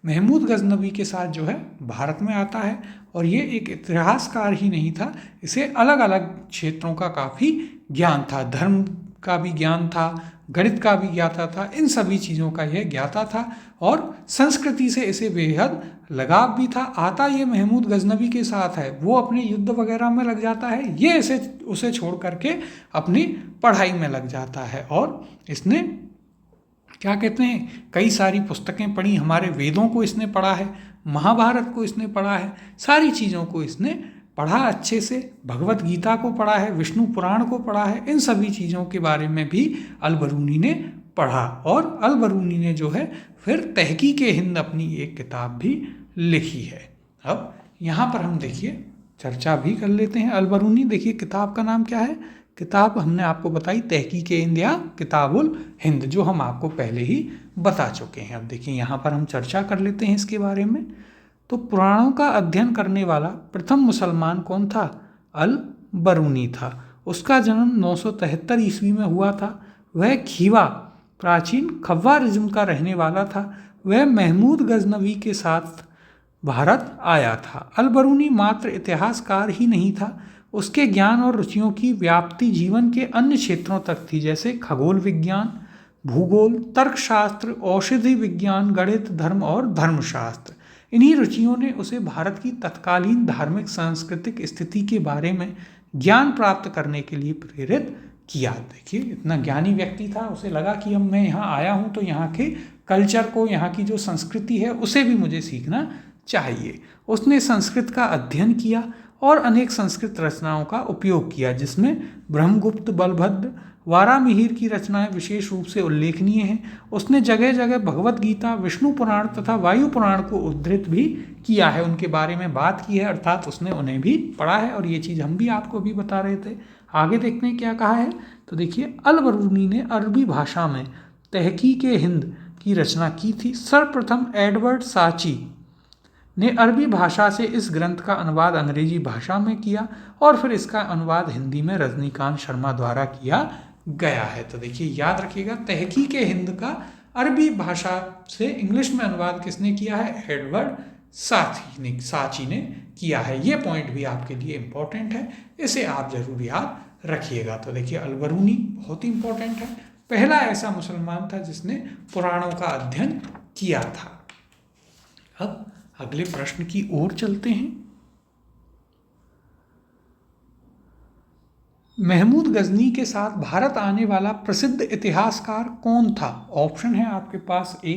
महमूद गजनबी के साथ जो है भारत में आता है। और ये एक इतिहासकार ही नहीं था, इसे अलग अलग क्षेत्रों का काफ़ी ज्ञान था। धर्म का भी ज्ञान था, गणित का भी ज्ञाता था, इन सभी चीज़ों का यह ज्ञाता था। और संस्कृति से इसे बेहद लगाव भी था। आता ये महमूद गजनबी के साथ है, वो अपने युद्ध वगैरह में लग जाता है, ये उसे छोड़ करके अपनी पढ़ाई में लग जाता है। और इसने क्या कहते हैं, कई सारी पुस्तकें पढ़ी, हमारे वेदों को इसने पढ़ा है, महाभारत को इसने पढ़ा है, सारी चीज़ों को इसने पढ़ा अच्छे से। भगवत गीता को पढ़ा है, विष्णु पुराण को पढ़ा है, इन सभी चीज़ों के बारे में भी अलबरूनी ने पढ़ा। और अलबरूनी ने जो है फिर तहकीक हिंद अपनी एक किताब भी लिखी है। अब यहाँ पर हम देखिए चर्चा भी कर लेते हैं। अलबरूनी, देखिए किताब का नाम क्या है? किताब हमने आपको बताई तहकीक हिंद या किताबुल हिंद, जो हम आपको पहले ही बता चुके हैं। अब देखिए यहाँ पर हम चर्चा कर लेते हैं इसके बारे में। तो पुराणों का अध्ययन करने वाला प्रथम मुसलमान कौन था? अलबरूनी था। उसका जन्म 973 ईस्वी में हुआ था। वह खीवा प्राचीन खव्वारिज्म का रहने वाला था। वह महमूद गजनवी के साथ भारत आया था। अलबरूनी मात्र इतिहासकार ही नहीं था, उसके ज्ञान और रुचियों की व्याप्ति जीवन के अन्य क्षेत्रों तक थी, जैसे खगोल विज्ञान, भूगोल, तर्कशास्त्र, औषधि विज्ञान, गणित, धर्म और धर्मशास्त्र। इन्हीं रुचियों ने उसे भारत की तत्कालीन धार्मिक सांस्कृतिक स्थिति के बारे में ज्ञान प्राप्त करने के लिए प्रेरित किया। देखिए इतना ज्ञानी व्यक्ति था, उसे लगा कि अब मैं यहाँ आया हूँ तो यहाँ के कल्चर को, यहाँ की जो संस्कृति है उसे भी मुझे सीखना चाहिए। उसने संस्कृत का अध्ययन किया और अनेक संस्कृत रचनाओं का उपयोग किया, जिसमें ब्रह्मगुप्त, बलभद्र, वारामिहिर की रचनाएं विशेष रूप से उल्लेखनीय हैं। उसने जगह जगह भगवत गीता, विष्णु पुराण तथा वायु पुराण को उद्धृत भी किया है, उनके बारे में बात की है, अर्थात उसने उन्हें भी पढ़ा है। और ये चीज़ हम भी आपको भी बता रहे थे। आगे देखते हैं क्या कहा है। तो देखिए अलबरूनी ने अरबी भाषा में तहकीक हिंद की रचना की थी। सर्वप्रथम एडवर्ड साची ने अरबी भाषा से इस ग्रंथ का अनुवाद अंग्रेजी भाषा में किया और फिर इसका अनुवाद हिंदी में रजनीकांत शर्मा द्वारा किया गया है। तो देखिए याद रखिएगा, तहकीक-ए-हिंद का अरबी भाषा से इंग्लिश में अनुवाद किसने किया है? एडवर्ड साची ने किया है। ये पॉइंट भी आपके लिए इम्पोर्टेंट है, इसे आप जरूर याद रखिएगा। तो देखिए अल-बरूनी बहुत ही इम्पोर्टेंट है, पहला ऐसा मुसलमान था जिसने पुराणों का अध्ययन किया था। अब अगले प्रश्न की ओर चलते हैं। महमूद गजनी के साथ भारत आने वाला प्रसिद्ध इतिहासकार कौन था? ऑप्शन है आपके पास ए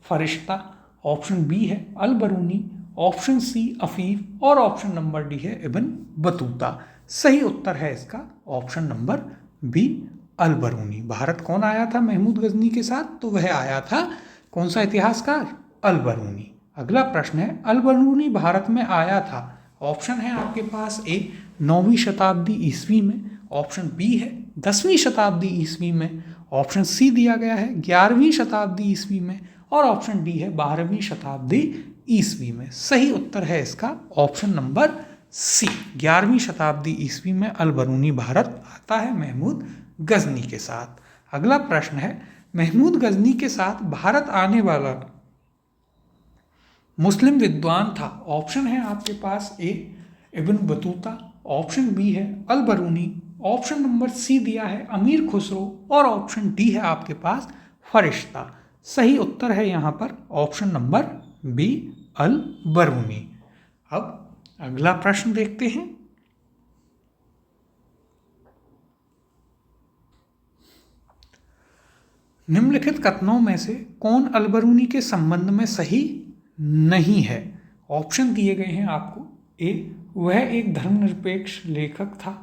फरिश्ता, ऑप्शन बी है अल-बरूनी, ऑप्शन सी अफीफ और ऑप्शन नंबर डी है इब्न बतूता। सही उत्तर है इसका option number B Al-Biruni. Bharat कौन आया था महमूद गजनी के साथ? तो वह आया था कौन सा इतिहासकार? अल-बरूनी। अगला प्रश्न है, अल-बरूनी भारत में आया था, ऑप्शन है आपके पास ए 9वीं शताब्दी ईस्वी में, ऑप्शन बी है 10वीं शताब्दी ईस्वी में, ऑप्शन सी दिया गया है 11वीं शताब्दी ईस्वी में और ऑप्शन डी है 12वीं शताब्दी ईस्वी में। सही उत्तर है इसका ऑप्शन नंबर सी, 11वीं शताब्दी ईस्वी में अल-बरूनी भारत आता है महमूद गजनी के साथ। अगला प्रश्न है, महमूद गजनी के साथ भारत आने वाला मुस्लिम विद्वान था, ऑप्शन है आपके पास ए इब्न बतूता, ऑप्शन बी है अल-बरूनी, ऑप्शन नंबर सी दिया है अमीर खुसरो और ऑप्शन डी है आपके पास फरिश्ता। सही उत्तर है यहाँ पर ऑप्शन नंबर बी अल-बरूनी। अब अगला प्रश्न देखते हैं। निम्नलिखित कथनों में से कौन अल-बरूनी के संबंध में सही नहीं है? ऑप्शन दिए गए हैं आपको। ए वह एक धर्मनिरपेक्ष लेखक था,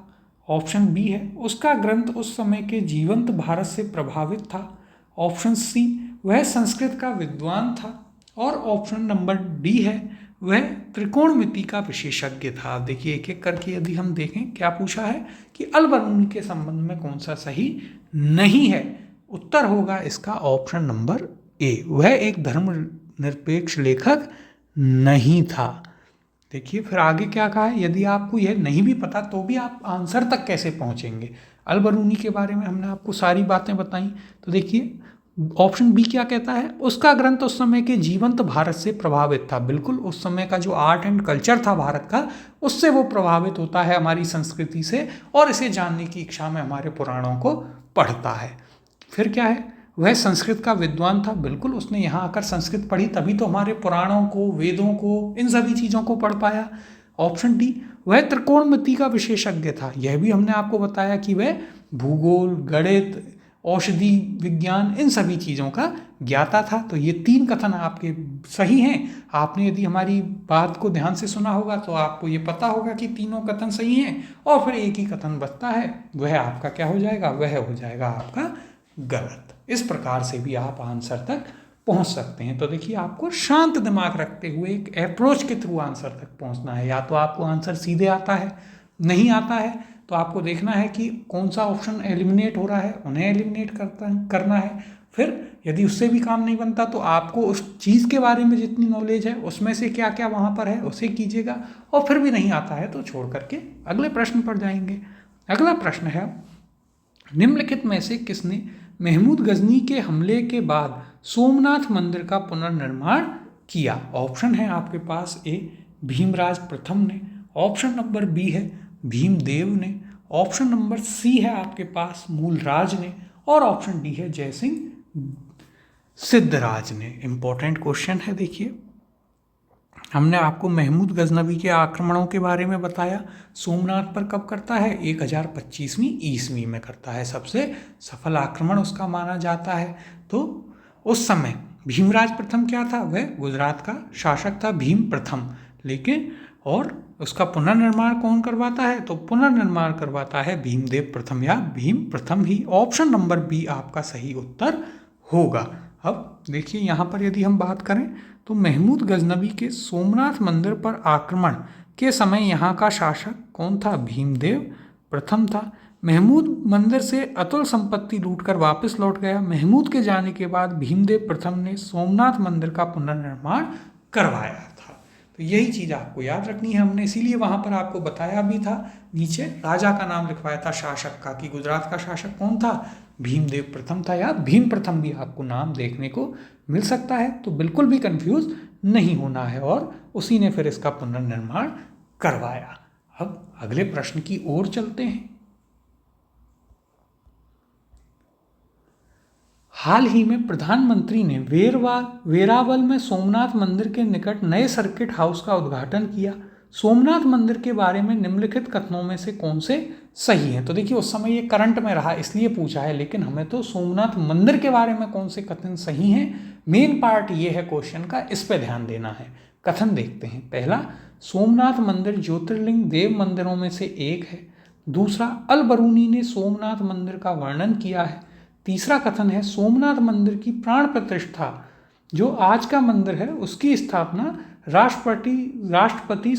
ऑप्शन बी है उसका ग्रंथ उस समय के जीवंत भारत से प्रभावित था, ऑप्शन सी वह संस्कृत का विद्वान था और ऑप्शन नंबर डी है वह त्रिकोणमिति का विशेषज्ञ था। देखिए एक एक करके यदि हम देखें क्या पूछा है कि अल-बरूनी के संबंध में कौन सा सही नहीं है। उत्तर होगा इसका ऑप्शन नंबर ए, वह एक धर्मनिरपेक्ष लेखक नहीं था। देखिए फिर आगे क्या कहा है, यदि आपको यह नहीं भी पता तो भी आप आंसर तक कैसे पहुंचेंगे। अल-बरूनी के बारे में हमने आपको सारी बातें बताई। तो देखिए ऑप्शन बी क्या कहता है, उसका ग्रंथ उस समय के जीवंत भारत से प्रभावित था। बिल्कुल उस समय का जो आर्ट एंड कल्चर था भारत का, उससे वो प्रभावित होता है, हमारी संस्कृति से, और इसे जानने की इच्छा में हमारे पुराणों को पढ़ता है। फिर क्या है, वह संस्कृत का विद्वान था। बिल्कुल उसने यहाँ आकर संस्कृत पढ़ी, तभी तो हमारे पुराणों को, वेदों को, इन सभी चीज़ों को पढ़ पाया। ऑप्शन डी वह त्रिकोणमिति का विशेषज्ञ था। यह भी हमने आपको बताया कि वह भूगोल, गणित, औषधि विज्ञान, इन सभी चीज़ों का ज्ञाता था। तो ये तीन कथन आपके सही हैं। आपने यदि हमारी बात को ध्यान से सुना होगा तो आपको ये पता होगा कि तीनों कथन सही हैं और फिर एक ही कथन बचता है, वह आपका क्या हो जाएगा, वह हो जाएगा आपका गलत। इस प्रकार से भी आप आंसर तक पहुंच सकते हैं। तो देखिए आपको शांत दिमाग रखते हुए एक अप्रोच के थ्रू आंसर तक पहुंचना है। या तो आपको आंसर सीधे आता है, नहीं आता है तो आपको देखना है कि कौन सा ऑप्शन एलिमिनेट हो रहा है, उन्हें एलिमिनेट करना है। फिर यदि उससे भी काम नहीं बनता तो आपको उस चीज़ के बारे में जितनी नॉलेज है उसमें से क्या क्या वहाँ पर है उसे कीजिएगा, और फिर भी नहीं आता है तो छोड़ करके अगले प्रश्न पर जाएंगे। अगला प्रश्न है, निम्नलिखित में से किसने महमूद गजनी के हमले के बाद सोमनाथ मंदिर का पुनर्निर्माण किया? ऑप्शन है आपके पास ए भीमराज प्रथम ने, ऑप्शन नंबर बी है भीमदेव ने, ऑप्शन नंबर सी है आपके पास मूलराज ने और ऑप्शन डी है जयसिंह सिद्धराज ने। इंपॉर्टेंट क्वेश्चन है। देखिए हमने आपको महमूद गजनवी के आक्रमणों के बारे में बताया। सोमनाथ पर कब करता है? 1025वीं ईस्वी में करता है। सबसे सफल आक्रमण उसका माना जाता है। तो उस समय भीमराज प्रथम क्या था? वह गुजरात का शासक था, भीम प्रथम। लेकिन और उसका पुनर्निर्माण कौन करवाता है? तो पुनर्निर्माण करवाता है भीमदेव प्रथम या भीम प्रथम ही। ऑप्शन नंबर बी आपका सही उत्तर होगा। अब देखिए यहाँ पर यदि हम बात करें तो महमूद गजनवी के सोमनाथ मंदिर पर आक्रमण के समय यहाँ का शासक कौन था? भीमदेव प्रथम था। महमूद मंदिर से अतुल संपत्ति लूटकर वापस लौट गया। महमूद के जाने के बाद भीमदेव प्रथम ने सोमनाथ मंदिर का पुनर्निर्माण करवाया था। तो यही चीज़ आपको याद रखनी है। हमने इसीलिए वहाँ पर आपको बताया भी था, नीचे राजा का नाम लिखवाया था शासक का, कि गुजरात का शासक कौन था, भीमदेव प्रथम था, या भीम प्रथम भी आपको नाम देखने को मिल सकता है। तो बिल्कुल भी कंफ्यूज नहीं होना है, और उसी ने फिर इसका पुनर्निर्माण करवाया। अब अगले प्रश्न की ओर चलते हैं। हाल ही में प्रधानमंत्री ने वेरावल में सोमनाथ मंदिर के निकट नए सर्किट हाउस का उद्घाटन किया। सोमनाथ मंदिर के बारे में निम्नलिखित कथनों में से कौन से सही हैं? तो देखिए, उस समय ये करंट में रहा इसलिए पूछा है, लेकिन हमें तो सोमनाथ मंदिर के बारे में कौन से कथन सही हैं, मेन पार्ट ये है क्वेश्चन का, इस पे ध्यान देना है। कथन देखते हैं। पहला, सोमनाथ मंदिर ज्योतिर्लिंग देव मंदिरों में से एक है। दूसरा, अल बरूनी ने सोमनाथ मंदिर का वर्णन किया है। तीसरा कथन है, सोमनाथ मंदिर की प्राण प्रतिष्ठा, जो आज का मंदिर है, उसकी स्थापना राष्ट्रपति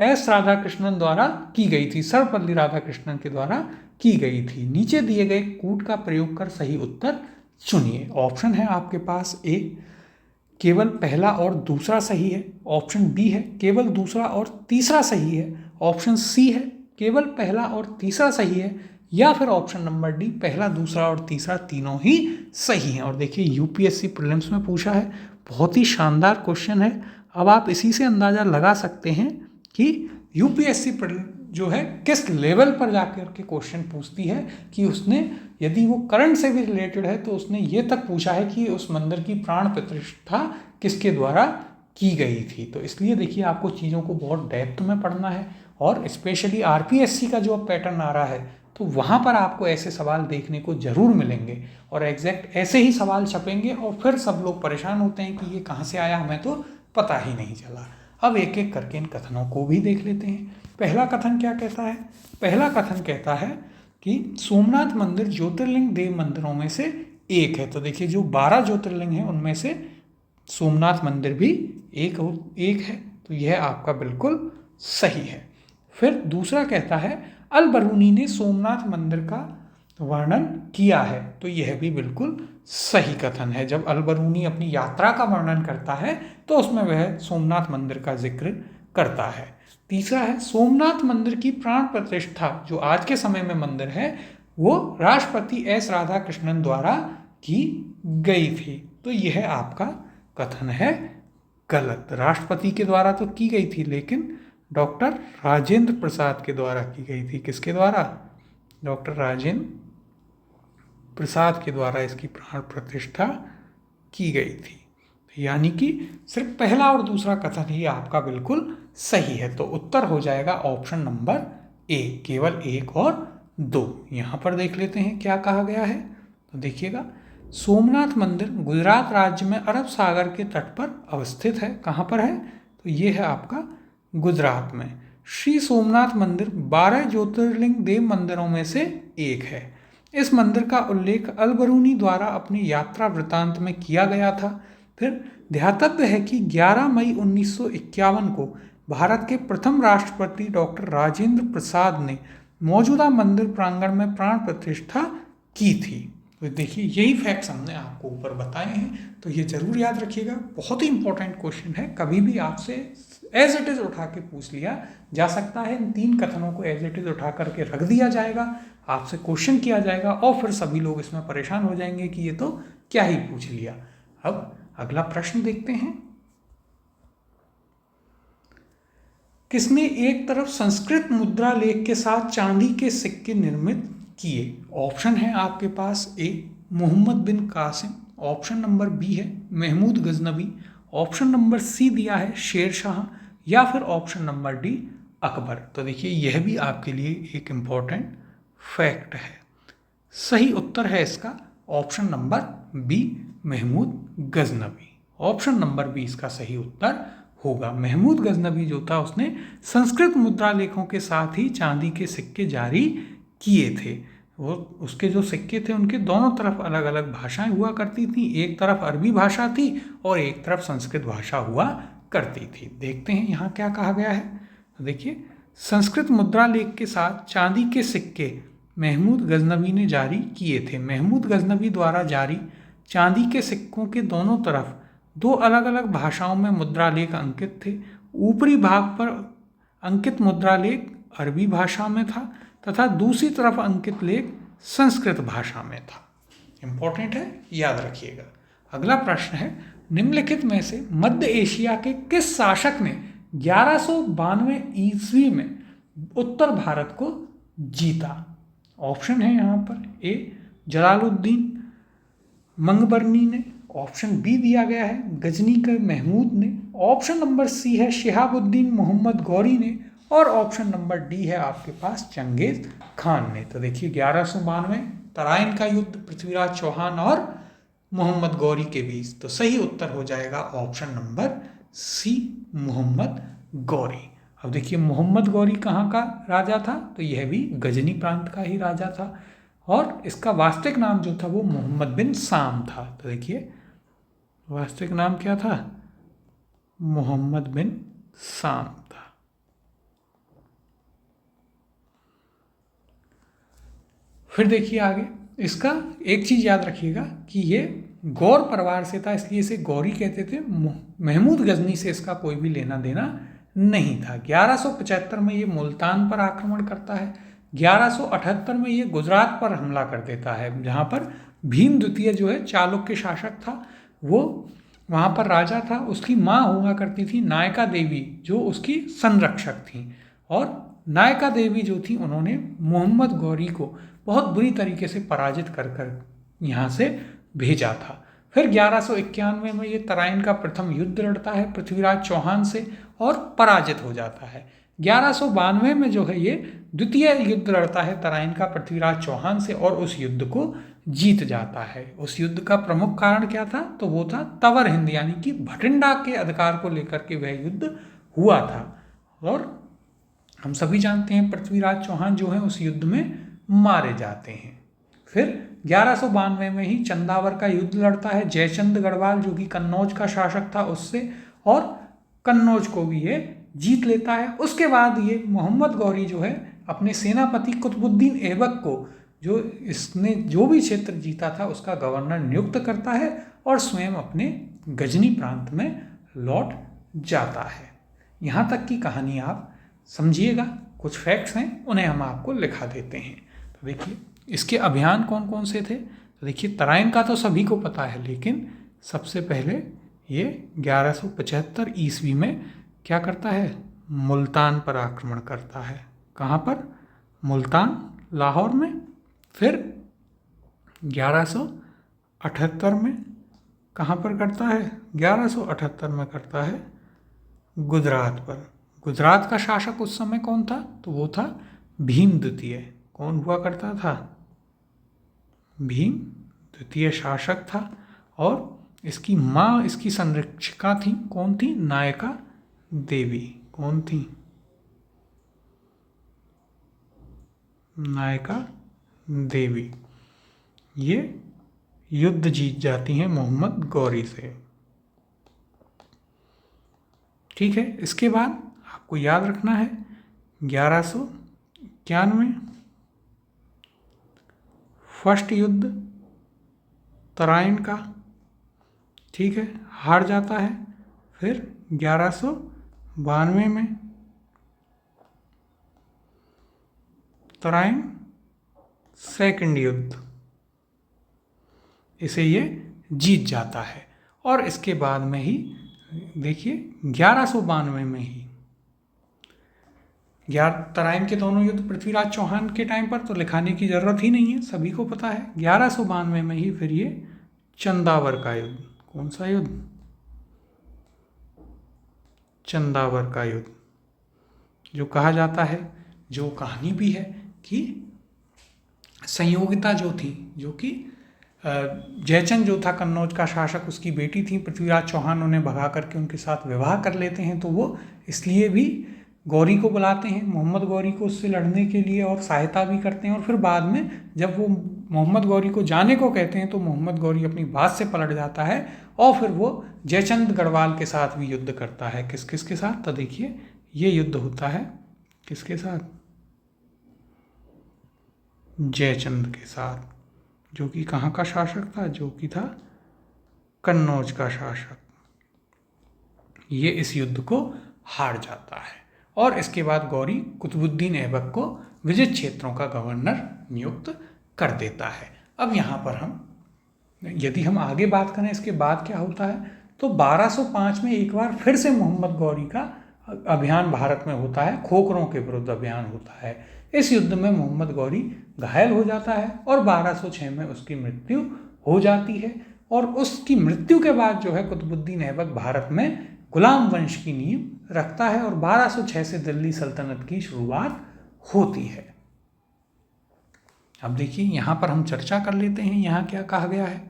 एस राधाकृष्णन द्वारा की गई थी, सर्वपल्ली राधाकृष्णन के द्वारा की गई थी। नीचे दिए गए कूट का प्रयोग कर सही उत्तर चुनिए। ऑप्शन है आपके पास ए, केवल पहला और दूसरा सही है। ऑप्शन बी है, केवल दूसरा और तीसरा सही है। ऑप्शन सी है, केवल पहला और तीसरा सही है। या फिर ऑप्शन नंबर डी, पहला, दूसरा और तीसरा तीनों ही सही हैं। और देखिए, यूपीएससी प्रीलिम्स में पूछा है, बहुत ही शानदार क्वेश्चन है। अब आप इसी से अंदाज़ा लगा सकते हैं कि यूपीएससी जो है किस लेवल पर जाकर के क्वेश्चन पूछती है, कि उसने, यदि वो करंट से भी रिलेटेड है, तो उसने ये तक पूछा है कि उस मंदिर की प्राण प्रतिष्ठा किसके द्वारा की गई थी। तो इसलिए देखिए, आपको चीज़ों को बहुत डेप्थ में पढ़ना है, और स्पेशली आरपीएससी का जो पैटर्न आ रहा है, तो वहाँ पर आपको ऐसे सवाल देखने को जरूर मिलेंगे, और एग्जैक्ट ऐसे ही सवाल छपेंगे, और फिर सब लोग परेशान होते हैं कि ये कहाँ से आया, हमें तो पता ही नहीं चला। अब एक एक करके इन कथनों को भी देख लेते हैं। पहला कथन क्या कहता है? पहला कथन कहता है कि सोमनाथ मंदिर ज्योतिर्लिंग देव मंदिरों में से एक है। तो देखिए, जो 12 ज्योतिर्लिंग हैं उनमें से सोमनाथ मंदिर भी एक है, तो यह आपका बिल्कुल सही है। फिर दूसरा कहता है, अल बरूनी ने सोमनाथ मंदिर का वर्णन किया है, तो यह भी बिल्कुल सही कथन है। जब अल बरूनी अपनी यात्रा का वर्णन करता है, तो उसमें वह सोमनाथ मंदिर का जिक्र करता है। तीसरा है, सोमनाथ मंदिर की प्राण प्रतिष्ठा, जो आज के समय में मंदिर है, वो राष्ट्रपति एस राधाकृष्णन द्वारा की गई थी। तो यह आपका कथन है गलत। राष्ट्रपति के द्वारा तो की गई थी, लेकिन डॉक्टर राजेंद्र प्रसाद के द्वारा की गई थी। किसके द्वारा? डॉक्टर राजेंद्र प्रसाद के द्वारा इसकी प्राण प्रतिष्ठा की गई थी। यानी कि सिर्फ पहला और दूसरा कथन ही आपका बिल्कुल सही है। तो उत्तर हो जाएगा ऑप्शन नंबर ए, केवल 1 और 2। यहाँ पर देख लेते हैं क्या कहा गया है। तो देखिएगा, सोमनाथ मंदिर गुजरात राज्य में अरब सागर के तट पर अवस्थित है। कहाँ पर है? तो ये है आपका गुजरात में। श्री सोमनाथ मंदिर 12 ज्योतिर्लिंग देव मंदिरों में से एक है। इस मंदिर का उल्लेख अल बरूनी द्वारा अपनी यात्रा वृतांत में किया गया था। फिर ध्यातव्य है कि 11 मई 1951 को भारत के प्रथम राष्ट्रपति डॉक्टर राजेंद्र प्रसाद ने मौजूदा मंदिर प्रांगण में प्राण प्रतिष्ठा की थी। तो देखिए, यही फैक्ट्स हमने आपको ऊपर बताए हैं, तो ये जरूर याद रखिएगा। बहुत ही इंपॉर्टेंट क्वेश्चन है, कभी भी आपसे एज इट इज उठा के पूछ लिया जा सकता है। इन 3 कथनों को एज इट इज उठा करके रख दिया जाएगा, आपसे क्वेश्चन किया जाएगा, और फिर सभी लोग इसमें परेशान हो जाएंगे कि ये तो क्या ही पूछ लिया। अब अगला प्रश्न देखते हैं। किसने एक तरफ संस्कृत मुद्रा लेख के साथ चांदी के सिक्के निर्मित किए? ऑप्शन है आपके पास, A Mohammad bin Qasim, option number B है Mahmud Ghaznavi, option number C दिया है शेर शाह, या फिर ऑप्शन नंबर डी अकबर। तो देखिए, यह भी आपके लिए एक इम्पॉर्टेंट फैक्ट है। सही उत्तर है इसका option number B Mahmud Ghaznavi. Option number B इसका सही उत्तर होगा। महमूद गजनवी जो था, उसने संस्कृत मुद्रा लेखों के साथ ही चांदी के सिक्के जारी किए थे। वो उसके जो सिक्के थे, उनके दोनों तरफ अलग अलग भाषाएं हुआ करती थी। एक तरफ अरबी भाषा थी और एक तरफ संस्कृत भाषा हुआ करती थी। देखते हैं यहाँ क्या कहा गया है। तो देखिए, संस्कृत मुद्रा लेख के साथ चांदी के सिक्के महमूद गजनवी ने जारी किए थे। महमूद गजनवी द्वारा जारी चांदी के सिक्कों के दोनों तरफ 2 अलग अलग भाषाओं में मुद्रा लेख अंकित थे। ऊपरी भाग पर अंकित मुद्रा लेख अरबी भाषा में था तथा दूसरी तरफ अंकित लेख संस्कृत भाषा में था। इंपॉर्टेंट है, याद रखिएगा। अगला प्रश्न है, निम्नलिखित में से मध्य एशिया के किस शासक ने 1192 ईस्वी में उत्तर भारत को जीता? ऑप्शन है यहाँ पर, ए जलालुद्दीन मंगबरनी ने, ऑप्शन बी दिया गया है गजनी के महमूद ने, ऑप्शन नंबर सी है शिहाबुद्दीन मोहम्मद गौरी ने, और ऑप्शन नंबर डी है आपके पास चंगेज खान ने। तो देखिए 1192 तराइन का युद्ध पृथ्वीराज चौहान और मोहम्मद गौरी के बीच। तो सही उत्तर हो जाएगा option number C, Mohammad Ghori. अब देखिए मोहम्मद गौरी कहाँ का राजा था? तो यह भी गजनी प्रांत का ही राजा था और इसका वास्तविक नाम जो था वो मोहम्मद बिन साम था। तो देखिए वास्तविक नाम क्या था? मोहम्मद बिन साम था। फिर देखिए आगे, इसका एक चीज याद रखिएगा कि ये गौर परिवार से था, इसलिए इसे गौरी कहते थे। महमूद गजनी से इसका कोई भी लेना देना नहीं था। 1175 में ये मुल्तान पर आक्रमण करता है। 1178 में ये गुजरात पर हमला कर देता है, जहाँ पर भीम द्वितीय जो है चालुक्य शासक था, वो वहाँ पर राजा था। उसकी माँ हुआ करती थी नायका देवी, जो उसकी संरक्षक थी। और नायका देवी जो थी, उन्होंने मोहम्मद गौरी को बहुत बुरी तरीके से पराजित कर यहाँ से भेजा था। फिर 1191 में ये तराइन का प्रथम युद्ध लड़ता है पृथ्वीराज चौहान से और पराजित हो जाता है। 1192 में जो है ये द्वितीय युद्ध लड़ता है तराइन का पृथ्वीराज चौहान से और उस युद्ध को जीत जाता है। उस युद्ध का प्रमुख कारण क्या था? तो वो था तवर हिंद, यानी कि भटिंडा के अधिकार को लेकर के वह युद्ध हुआ था। और हम सभी जानते हैं पृथ्वीराज चौहान जो है उस युद्ध में मारे जाते हैं। फिर 1192 में ही चंदावर का युद्ध लड़ता है जयचंद गढ़वाल, जो कि कन्नौज का शासक था, उससे, और कन्नौज को भी ये जीत लेता है। उसके बाद ये मोहम्मद गौरी जो है अपने सेनापति कुतुबुद्दीन ऐबक को, जो इसने जो भी क्षेत्र जीता था उसका गवर्नर नियुक्त करता है और स्वयं अपने गजनी प्रांत में लौट जाता है। यहाँ तक की कहानी आप समझिएगा। कुछ फैक्ट्स हैं, उन्हें हम आपको लिखा देते हैं। तो देखिए इसके अभियान कौन कौन से थे? तो देखिए तराइन का तो सभी को पता है, लेकिन सबसे पहले ये 1175 ईस्वी में क्या करता है? मुल्तान पर आक्रमण करता है। कहाँ पर? मुल्तान, लाहौर में। फिर 1178 में कहाँ पर करता है? 1178 में करता है गुजरात पर। गुजरात का शासक उस समय कौन था? तो वो था भीम द्वितीय। कौन हुआ करता था? भीम द्वितीय शासक था। और इसकी माँ इसकी संरक्षिका थी। कौन थी? नायका देवी। कौन थी? नायका देवी। ये युद्ध जीत जाती हैं मोहम्मद गौरी से। ठीक है, इसके बाद आपको याद रखना है 1191 फर्स्ट युद्ध तराइन का, ठीक है, हार जाता है। फिर 1192 में तराइन सेकंड युद्ध, इसे ये जीत जाता है। और इसके बाद में ही देखिए 1192 में ही तराइन के दोनों युद्ध पृथ्वीराज चौहान के टाइम पर, तो लिखाने की जरूरत ही नहीं है, सभी को पता है। 1192 में ही फिर ये चंदावर का युद्ध। कौन सा युद्ध? चंदावर का युद्ध, जो कहा जाता है, जो कहानी भी है कि संयोगिता जो थी, जो कि जयचंद जो था कन्नौज का शासक, उसकी बेटी थी पृथ्वीराज चौहान, उन्हें भगा करके उनके साथ विवाह कर लेते हैं। तो वो इसलिए भी गौरी को बुलाते हैं, मोहम्मद गौरी को, उससे लड़ने के लिए, और सहायता भी करते हैं। और फिर बाद में जब वो मोहम्मद गौरी को जाने को कहते हैं तो मोहम्मद गौरी अपनी बात से पलट जाता है और फिर वो जयचंद गढ़वाल के साथ भी युद्ध करता है। किस किस के साथ? तो देखिए ये युद्ध होता है किसके साथ? जयचंद के साथ, जो कि कहाँ का शासक था? जो कि था कन्नौज का शासक। ये इस युद्ध को हार जाता है और इसके बाद गौरी कुतुबुद्दीन ऐबक को विजित क्षेत्रों का गवर्नर नियुक्त कर देता है। अब यहाँ पर यदि हम आगे बात करें इसके बाद क्या होता है, तो 1205 में एक बार फिर से मोहम्मद गौरी का अभियान भारत में होता है, खोखरों के विरुद्ध अभियान होता है। इस युद्ध में मोहम्मद गौरी घायल हो जाता है और 1206 में उसकी मृत्यु हो जाती है और उसकी मृत्यु के बाद जो है कुतुबुद्दीन ऐबक भारत में गुलाम वंश की नींव रखता है और 1206 से दिल्ली सल्तनत की शुरुआत होती है। अब देखिए यहाँ पर हम चर्चा कर लेते हैं, यहाँ क्या कहा गया है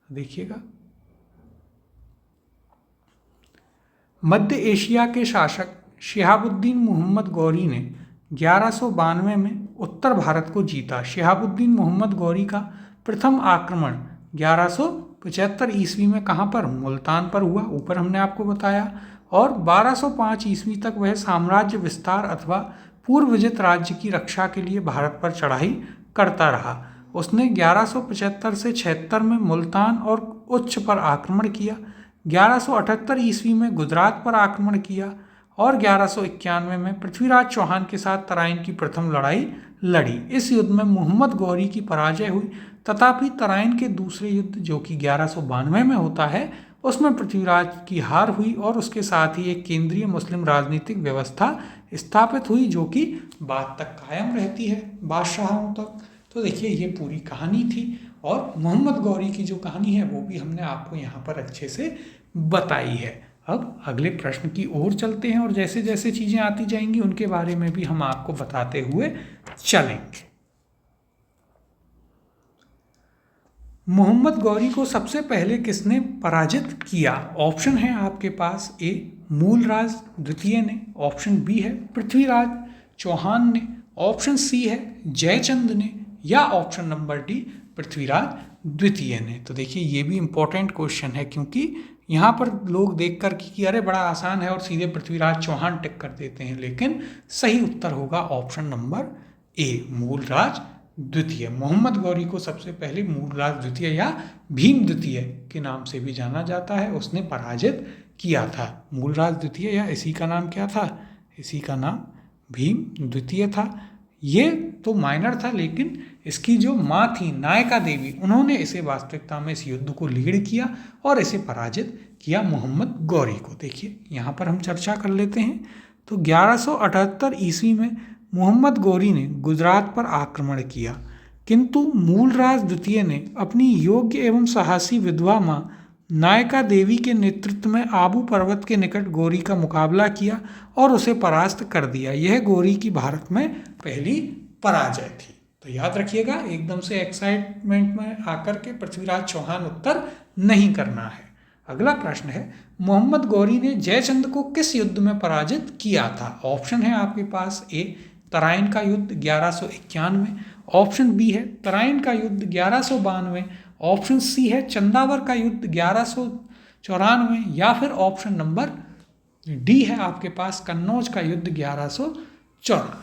देखिएगा। मध्य एशिया के शासक शिहाबुद्दीन मोहम्मद गौरी ने 1192 में उत्तर भारत को जीता। शिहाबुद्दीन मोहम्मद गौरी का प्रथम आक्रमण 1175 ईस्वी में कहाँ पर, मुल्तान पर हुआ, ऊपर हमने आपको बताया, और 1205 ईस्वी तक वह साम्राज्य विस्तार अथवा पूर्व विजित राज्य की रक्षा के लिए भारत पर चढ़ाई करता रहा। उसने 1175 से 76 में मुल्तान और उच्च पर आक्रमण किया, 1178 ईस्वी में गुजरात पर आक्रमण किया और 1191 में पृथ्वीराज चौहान के साथ तराइन की प्रथम लड़ाई लड़ी। इस युद्ध में मोहम्मद गौरी की पराजय हुई, तथापि तराइन के दूसरे युद्ध जो कि 1192 में होता है उसमें पृथ्वीराज की हार हुई और उसके साथ ही एक केंद्रीय मुस्लिम राजनीतिक व्यवस्था स्थापित हुई जो कि बाद तक कायम रहती है, बादशाहों तक। तो देखिए ये पूरी कहानी थी और मोहम्मद गौरी की जो कहानी है वो भी हमने आपको यहाँ पर अच्छे से बताई है। अब अगले प्रश्न की ओर चलते हैं और जैसे जैसे चीज़ें आती जाएंगी उनके बारे में भी हम आपको बताते हुए चलेंगे। मोहम्मद गौरी को सबसे पहले किसने पराजित किया? ऑप्शन है आपके पास, ए मूलराज द्वितीय ने, ऑप्शन बी है पृथ्वीराज चौहान ने, ऑप्शन सी है जयचंद ने, या ऑप्शन नंबर डी पृथ्वीराज द्वितीय ने। तो देखिए ये भी इम्पोर्टेंट क्वेश्चन है क्योंकि यहाँ पर लोग देखकर कि अरे बड़ा आसान है और सीधे पृथ्वीराज चौहान टिक कर देते हैं, लेकिन सही उत्तर होगा ऑप्शन नंबर ए मूलराज द्वितीय। मोहम्मद गौरी को सबसे पहले मूलराज द्वितीय या भीम द्वितीय के नाम से भी जाना जाता है, उसने पराजित किया था। मूलराज द्वितीय या इसी का नाम क्या था? इसी का नाम भीम द्वितीय था। ये तो माइनर था, लेकिन इसकी जो माँ थी नायका देवी, उन्होंने इसे वास्तविकता में इस युद्ध को लीड किया और इसे पराजित किया मोहम्मद गौरी को। देखिए यहाँ पर हम चर्चा कर लेते हैं। तो 1178 ईस्वी में मोहम्मद गौरी ने गुजरात पर आक्रमण किया, किंतु मूलराज द्वितीय ने अपनी योग्य एवं साहसी विधवा माँ नायका देवी के नेतृत्व में आबू पर्वत के निकट गौरी का मुकाबला किया और उसे परास्त कर दिया। यह गौरी की भारत में पहली पराजय थी। तो याद रखिएगा, एकदम से एक्साइटमेंट में आकर के पृथ्वीराज चौहान उत्तर नहीं करना है। अगला प्रश्न है, मोहम्मद गौरी ने जयचंद को किस युद्ध में पराजित किया था? ऑप्शन है आपके पास, ए तराइन का युद्ध 1191, ऑप्शन बी है तराइन का युद्ध 1192, ऑप्शन सी है चंदावर का युद्ध 1194, या फिर ऑप्शन नंबर डी है आपके पास कन्नौज का युद्ध 1194।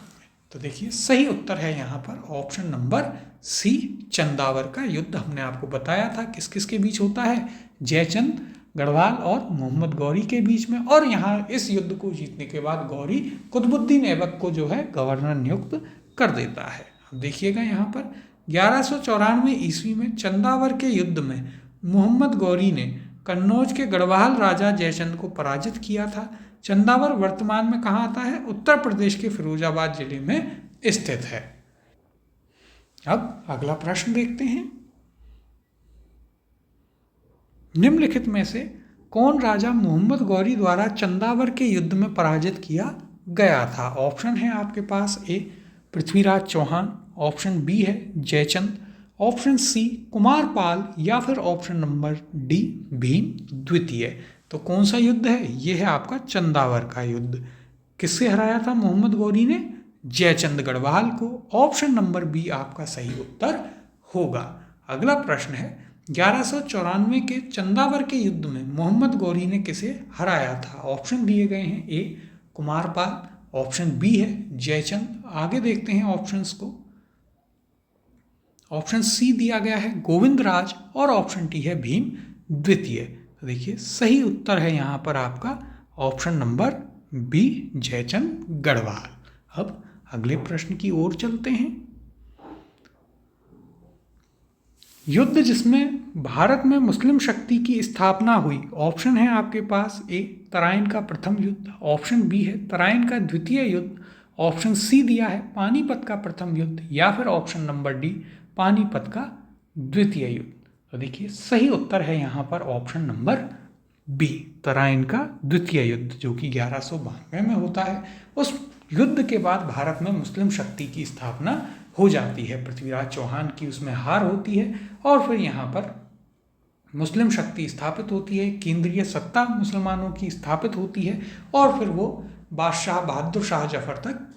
तो देखिए सही उत्तर है यहाँ पर ऑप्शन नंबर सी चंदावर का युद्ध। हमने आपको बताया था किस किस के बीच होता है, जयचंद गढ़वाल और मोहम्मद गौरी के बीच में। और यहाँ इस युद्ध को जीतने के बाद गौरी कुतुबुद्दीन ऐबक को जो है गवर्नर नियुक्त कर देता है। अब देखिएगा यहाँ पर 1194 ईस्वी में चंदावर के युद्ध में मोहम्मद गौरी ने कन्नौज के गढ़वाल राजा जयचंद को पराजित किया था। चंदावर वर्तमान में कहाँ आता है? उत्तर प्रदेश के फिरोजाबाद जिले में स्थित है। अब अगला प्रश्न देखते हैं, निम्नलिखित में से कौन राजा मोहम्मद गौरी द्वारा चंदावर के युद्ध में पराजित किया गया था? ऑप्शन है आपके पास, ए पृथ्वीराज चौहान, ऑप्शन बी है जयचंद, ऑप्शन सी कुमारपाल, या फिर ऑप्शन नंबर डी भीम द्वितीय। तो कौन सा युद्ध है? ये है आपका चंदावर का युद्ध। किससे हराया था मोहम्मद गौरी ने? जयचंद गढ़वाल को। ऑप्शन नंबर बी आपका सही उत्तर होगा। अगला प्रश्न है, 1194 के चंदावर के युद्ध में मोहम्मद गौरी ने किसे हराया था? ऑप्शन दिए गए हैं, ए कुमारपाल, ऑप्शन बी है जयचंद। आगे देखते हैं ऑप्शंस को। ऑप्शन सी दिया गया है गोविंदराज और ऑप्शन डी है भीम द्वितीय। तो देखिए सही उत्तर है यहाँ पर आपका option number B Jaichand Garhwal. अब अगले प्रश्न की ओर चलते हैं। युद्ध जिसमें भारत में मुस्लिम शक्ति की स्थापना हुई। ऑप्शन है आपके पास, ए तराइन का प्रथम युद्ध, ऑप्शन बी है तराइन का द्वितीय युद्ध, ऑप्शन सी दिया है पानीपत का प्रथम युद्ध, या फिर ऑप्शन नंबर डी पानीपत का द्वितीय युद्ध। तो देखिए सही उत्तर है यहाँ पर ऑप्शन नंबर बी तराइन का द्वितीय युद्ध, जो कि 1192 में होता है। उस युद्ध के बाद भारत में मुस्लिम शक्ति की स्थापना हो जाती है। पृथ्वीराज चौहान की उसमें हार होती है और फिर यहाँ पर मुस्लिम शक्ति स्थापित होती है, केंद्रीय सत्ता मुसलमानों की स्थापित होती है और फिर वो बादशाह बहादुर शाह जफर तक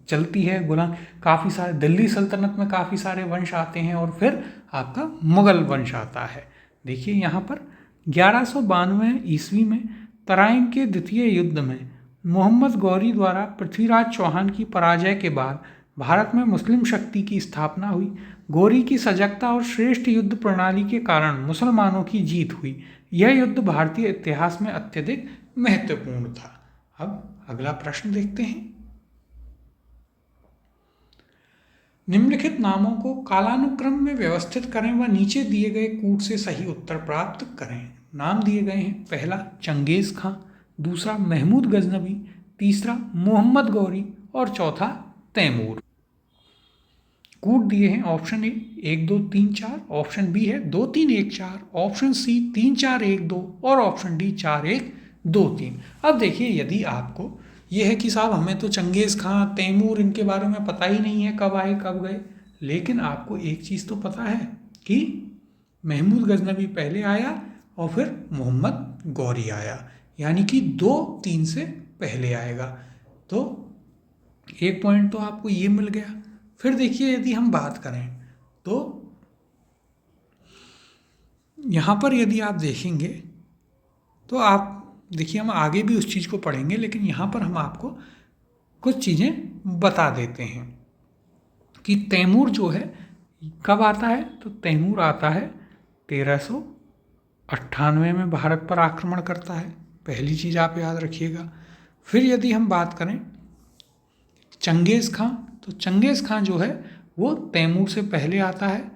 चलती है। गुलाम काफ़ी सारे दिल्ली सल्तनत में काफ़ी सारे वंश आते हैं और फिर आपका मुगल वंश आता है। देखिए यहाँ पर 1192 ईस्वी में तराइन के द्वितीय युद्ध में मोहम्मद गौरी द्वारा पृथ्वीराज चौहान की पराजय के बाद भारत में मुस्लिम शक्ति की स्थापना हुई। गौरी की सजगता और श्रेष्ठ युद्ध प्रणाली के कारण मुसलमानों की जीत हुई। यह युद्ध भारतीय इतिहास में अत्यधिक महत्वपूर्ण था। अब अगला प्रश्न देखते हैं। निम्नलिखित नामों को कालानुक्रम में व्यवस्थित करें व नीचे दिए गए कूट से सही उत्तर प्राप्त करें। नाम दिए गए हैं, पहला चंगेज खां, दूसरा महमूद गजनवी, तीसरा मोहम्मद गौरी और चौथा तैमूर। कूट दिए हैं ऑप्शन ए 1 2 3 4, ऑप्शन बी है 2 3 1 4, ऑप्शन सी 3 4 1 2 और ऑप्शन डी 4 1 2 3। अब देखिए यदि आपको ये है कि साहब हमें तो चंगेज़ खां तैमूर इनके बारे में पता ही नहीं है कब आए कब गए, लेकिन आपको एक चीज़ तो पता है कि महमूद गजनवी पहले आया और फिर मोहम्मद गौरी आया, यानी कि 2 3 से पहले आएगा। तो एक पॉइंट तो आपको ये मिल गया। फिर देखिए यदि हम बात करें तो यहाँ पर यदि आप देखेंगे तो आप देखिए हम आगे भी उस चीज़ को पढ़ेंगे, लेकिन यहाँ पर हम आपको कुछ चीज़ें बता देते हैं कि तैमूर जो है कब आता है। तो तैमूर आता है 1398 में भारत पर आक्रमण करता है, पहली चीज़ आप याद रखिएगा। फिर यदि हम बात करें चंगेज़ खां, तो चंगेज़ खां जो है वो तैमूर से पहले आता है,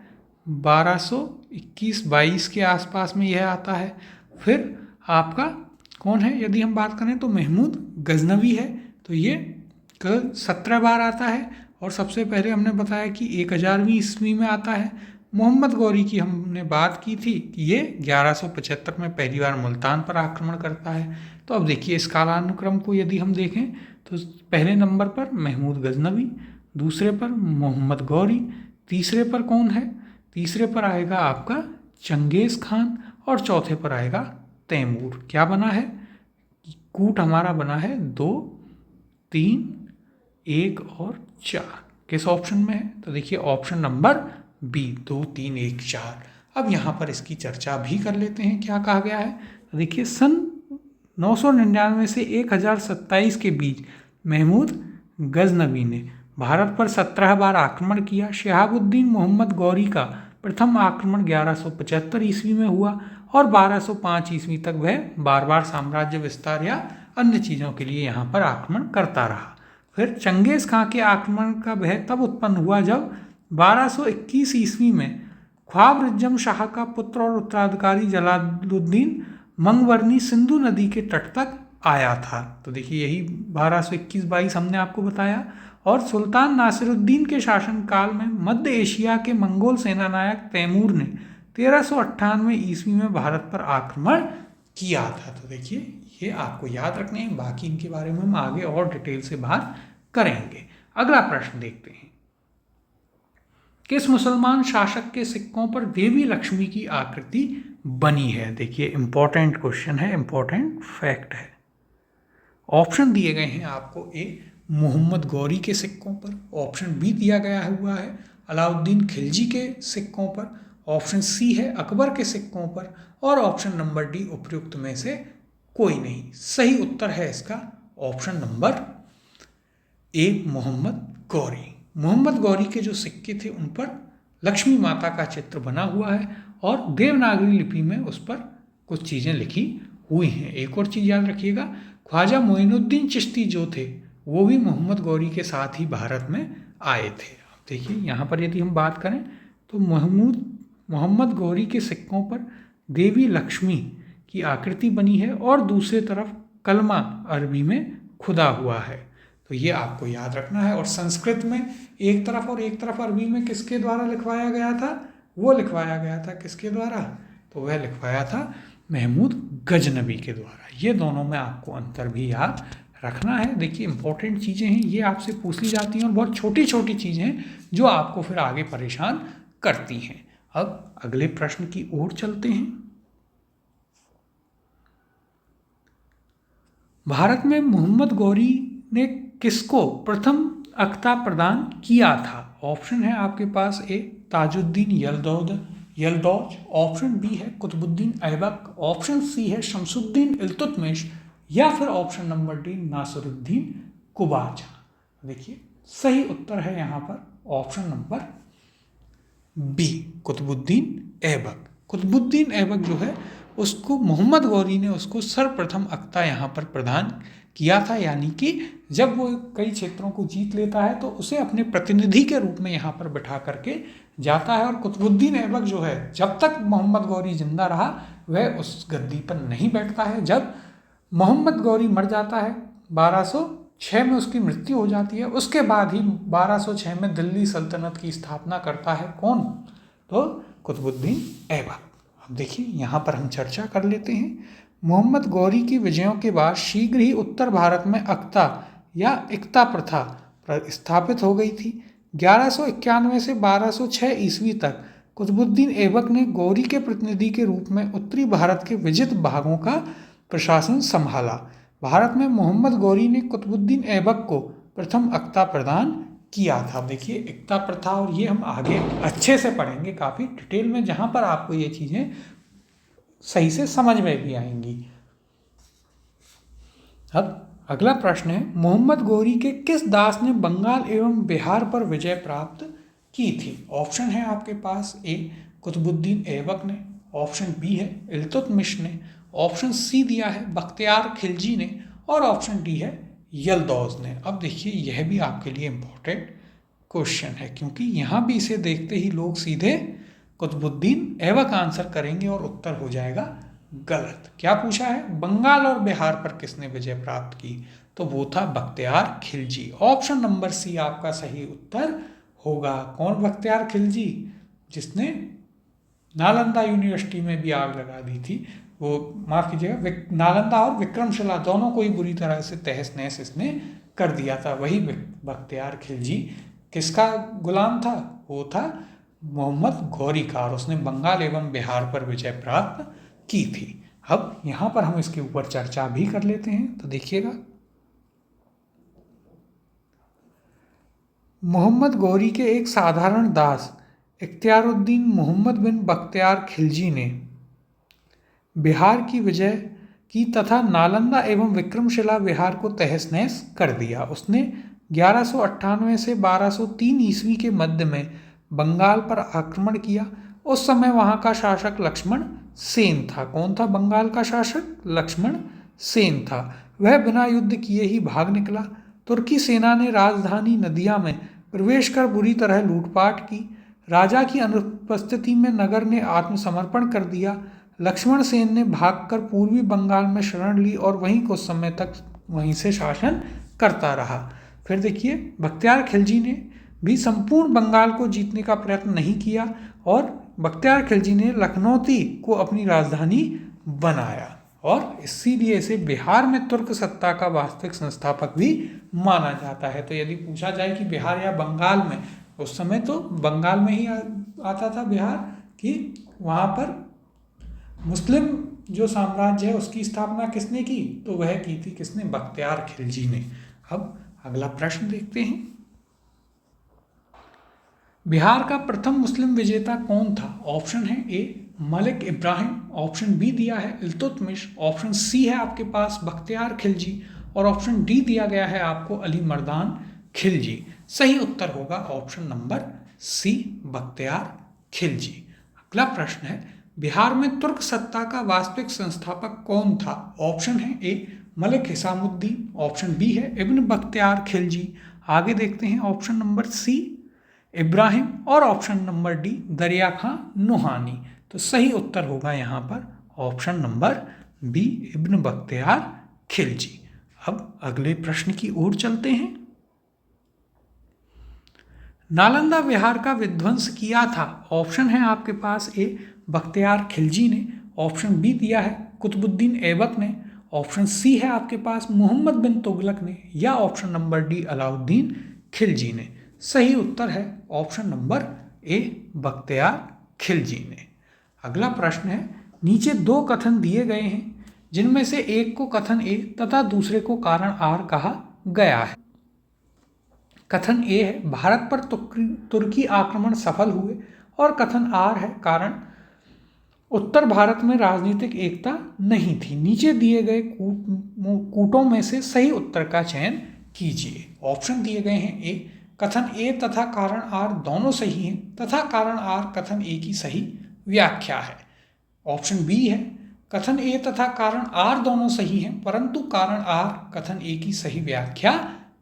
1221-22 के आसपास में यह आता है। फिर आपका कौन है यदि हम बात करें तो महमूद गजनवी है, तो ये 17 बार आता है और सबसे पहले हमने बताया कि 1000वीं ईस्वी में आता है। मोहम्मद गौरी की हमने बात की थी कि ये 1175 में पहली बार मुल्तान पर आक्रमण करता है। तो अब देखिए इस कालानुक्रम को यदि हम देखें तो पहले नंबर पर महमूद गजनवी, दूसरे पर मोहम्मद गौरी, तीसरे पर कौन है, तीसरे पर आएगा आपका चंगेज़ खान और चौथे पर आएगा तैमूर। क्या बना है, कूट हमारा बना है 2 3 1 और 4। किस ऑप्शन में है, तो देखिए ऑप्शन नंबर बी 2 3 1 4। अब यहाँ पर इसकी चर्चा भी कर लेते हैं क्या कहा गया है। तो देखिए सन 999 से 1027 के बीच महमूद गजनवी ने भारत पर 17 बार आक्रमण किया। शहाबुद्दीन मोहम्मद गौरी का प्रथम आक्रमण 1175 ईस्वी में हुआ और 1205 ईस्वी तक वह बार बार साम्राज्य विस्तार या अन्य चीज़ों के लिए यहाँ पर आक्रमण करता रहा। फिर चंगेज़ खां के आक्रमण का भय तब उत्पन्न हुआ जब 1221 ईस्वी में ख्वाब शाह का पुत्र और उत्तराधिकारी जलालुद्दीन मंगवर्नी सिंधु नदी के तट तक आया था। तो देखिए यही 1221-22 हमने आपको बताया। और सुल्तान नासिरुद्दीन के शासनकाल में मध्य एशिया के मंगोल सेनानायक तैमूर ने 1398 ईस्वी में भारत पर आक्रमण किया था। तो देखिए ये आपको याद रखने हैं, बाकी इनके बारे में हम आगे और डिटेल से बात करेंगे। अगला प्रश्न देखते हैं, किस मुसलमान शासक के सिक्कों पर देवी लक्ष्मी की आकृति बनी है। देखिए इंपॉर्टेंट क्वेश्चन है, इंपॉर्टेंट फैक्ट है। ऑप्शन दिए गए हैं आपको, ए मोहम्मद गौरी के सिक्कों पर, ऑप्शन बी दिया गया हुआ है अलाउद्दीन खिलजी के सिक्कों पर, ऑप्शन सी है अकबर के सिक्कों पर और ऑप्शन नंबर डी उपयुक्त में से कोई नहीं। सही उत्तर है इसका option number A Mohammad Ghori. Mohammad Ghori के जो सिक्के थे उन पर लक्ष्मी माता का चित्र बना हुआ है और देवनागरी लिपि में उस पर कुछ चीज़ें लिखी हुई हैं। एक और चीज़ याद रखिएगा, ख्वाजा मोइनुद्दीन चिश्ती जो थे वो भी मोहम्मद गौरी के साथ ही भारत में आए थे। अब देखिए यहाँ पर यदि हम बात करें तो मोहम्मद गौरी के सिक्कों पर देवी लक्ष्मी की आकृति बनी है और दूसरी तरफ कलमा अरबी में खुदा हुआ है, तो ये आपको याद रखना है। और संस्कृत में एक तरफ और एक तरफ अरबी में किसके द्वारा लिखवाया गया था? वो लिखवाया गया था किसके द्वारा? तो वह लिखवाया था महमूद गजनबी के द्वारा। ये दोनों में आपको अंतर भी याद रखना है। देखिए इंपॉर्टेंट चीज़ें हैं, ये आपसे पूछ ली जाती हैं और बहुत छोटी छोटी चीज़ें हैं जो आपको फिर आगे परेशान करती हैं। अब अगले प्रश्न की ओर चलते हैं। भारत में मोहम्मद गौरी ने किसको प्रथम अख्ता प्रदान किया था? ऑप्शन है आपके पास, ए ताजुद्दीन यलदौज, ऑप्शन बी है कुतुबुद्दीन ऐबक, ऑप्शन सी है शमसुद्दीन इल्तुतमिश, या फिर option number D Nasiruddin Qubacha. देखिए सही उत्तर है यहाँ पर option number B Qutubuddin Aibak. Qutubuddin Aibak जो है उसको मोहम्मद गौरी ने उसको सर्वप्रथम अख्ता यहाँ पर प्रदान किया था, यानी कि जब वो कई क्षेत्रों को जीत लेता है तो उसे अपने प्रतिनिधि के रूप में यहाँ पर बिठा करके जाता है। और कुतुबुद्दीन ऐबक जो है जब तक मोहम्मद गौरी जिंदा रहा वह उस गद्दी पर नहीं बैठता है। जब मोहम्मद गौरी मर जाता है 1206 में उसकी मृत्यु हो जाती है, उसके बाद ही 1206 में दिल्ली सल्तनत की स्थापना करता है कौन? तो कुतुबुद्दीन ऐबक। अब देखिए यहाँ पर हम चर्चा कर लेते हैं। मोहम्मद गौरी की विजयों के बाद शीघ्र ही उत्तर भारत में अख्ता या इक्ता प्रथा स्थापित हो गई थी। 1191 से 1206 ईस्वी तक कुतुबुद्दीन ऐबक ने गौरी के प्रतिनिधि के रूप में उत्तरी भारत के विजित भागों का प्रशासन संभाला। भारत में मोहम्मद गौरी ने कुतुबुद्दीन ऐबक को प्रथम अख्ता प्रदान किया था। देखिए इक्ता प्रथा, और ये हम आगे अच्छे से पढ़ेंगे काफ़ी डिटेल में, जहाँ पर आपको ये चीज़ें सही से समझ में भी आएंगी। अब अगला प्रश्न है, मोहम्मद गौरी के किस दास ने बंगाल एवं बिहार पर विजय प्राप्त की थी? ऑप्शन है आपके पास, ए कुतुबुद्दीन ऐबक ने, ऑप्शन बी है इल्तुतमिश ने, ऑप्शन सी दिया है बख्तियार खिलजी ने, और ऑप्शन डी है यलदौज ने। अब देखिए यह भी आपके लिए इम्पोर्टेंट क्वेश्चन है, क्योंकि यहाँ भी इसे देखते ही लोग सीधे कुतुबुद्दीन ऐबक आंसर करेंगे और उत्तर हो जाएगा गलत। क्या पूछा है? बंगाल और बिहार पर किसने विजय प्राप्त की? तो वो था Bakhtiyar Khilji. Option number C आपका सही उत्तर होगा। कौन बख्तियार खिलजी? जिसने नालंदा यूनिवर्सिटी में भी आग लगा दी थी। वो माफ़ कीजिएगा, नालंदा और विक्रमशिला दोनों को ही बुरी तरह से तहस नहस इसने कर दिया था। वही बख्तियार खिलजी किसका गुलाम था? वो था मोहम्मद गौरी का, और उसने बंगाल एवं बिहार पर विजय प्राप्त की थी। अब यहाँ पर हम इसके ऊपर चर्चा भी कर लेते हैं, तो देखिएगा मोहम्मद गौरी के एक साधारण दास इख्तियारुद्दीन मोहम्मद बिन बख्तियार खिलजी ने बिहार की विजय की तथा नालंदा एवं विक्रमशिला बिहार को तहस नहस कर दिया। उसने 1198 से 1203 ईस्वी के मध्य में बंगाल पर आक्रमण किया। उस समय वहाँ का शासक लक्ष्मण सेन था। कौन था बंगाल का शासक? लक्ष्मण सेन था। वह बिना युद्ध किए ही भाग निकला। तुर्की सेना ने राजधानी नदिया में प्रवेश कर बुरी तरह लूटपाट की। राजा की अनुपस्थिति में नगर ने आत्मसमर्पण कर दिया। लक्ष्मण सेन ने भागकर पूर्वी बंगाल में शरण ली और वहीं कुछ समय तक वहीं से शासन करता रहा। फिर देखिए बख्तियार खिलजी ने भी संपूर्ण बंगाल को जीतने का प्रयत्न नहीं किया और बख्तियार खिलजी ने लखनौती को अपनी राजधानी बनाया, और इसीलिए इसे बिहार में तुर्क सत्ता का वास्तविक संस्थापक भी माना जाता है। तो यदि पूछा जाए कि बिहार या बंगाल में, उस समय तो बंगाल में ही आता था बिहार, कि वहाँ पर मुस्लिम जो साम्राज्य है उसकी स्थापना किसने की? तो वह की थी किसने? बख्तियार खिलजी ने। अब अगला प्रश्न देखते हैं। बिहार का प्रथम मुस्लिम विजेता कौन था? ऑप्शन है ए मलिक इब्राहिम, ऑप्शन बी दिया है इल्तुतमिश, ऑप्शन सी है आपके पास बख्तियार खिलजी, और ऑप्शन डी दिया गया है आपको अली मर्दान खिलजी। सही उत्तर होगा option number C Bakhtiyar Khilji. अगला प्रश्न है, बिहार में तुर्क सत्ता का वास्तविक संस्थापक कौन था? ऑप्शन है ए मलिक हिसामुद्दीन, ऑप्शन बी है इब्न बख्तियार खिलजी, आगे देखते हैं ऑप्शन नंबर सी इब्राहिम और ऑप्शन नंबर डी दरिया खां नुहानी। तो सही उत्तर होगा यहाँ पर ऑप्शन नंबर बी इब्न बख्तियार खिलजी। अब अगले प्रश्न की ओर चलते हैं। नालंदा विहार का विध्वंस किया था? ऑप्शन है आपके पास ए बख्तियार खिलजी ने, ऑप्शन बी दिया है कुतुबुद्दीन ऐबक ने, ऑप्शन सी है आपके पास मोहम्मद बिन तुगलक ने, या option number D Alauddin Khilji ने। सही उत्तर है ऑप्शन नंबर ए बख्तियार खिलजी ने। अगला प्रश्न है, नीचे दो कथन दिए गए हैं जिनमें से एक को कथन ए तथा दूसरे को कारण आर कहा गया है। कथन ए है भारत पर तुर्की आक्रमण सफल हुए और कथन आर है कारण उत्तर भारत में राजनीतिक एकता नहीं थी। नीचे दिए गए कूटों में से सही उत्तर का चयन कीजिए। ऑप्शन दिए गए हैं ए कथन ए तथा कारण आर दोनों सही हैं तथा कारण आर कथन ए की सही व्याख्या है। ऑप्शन बी है कथन ए तथा कारण आर दोनों सही हैं परंतु कारण आर कथन ए की सही व्याख्या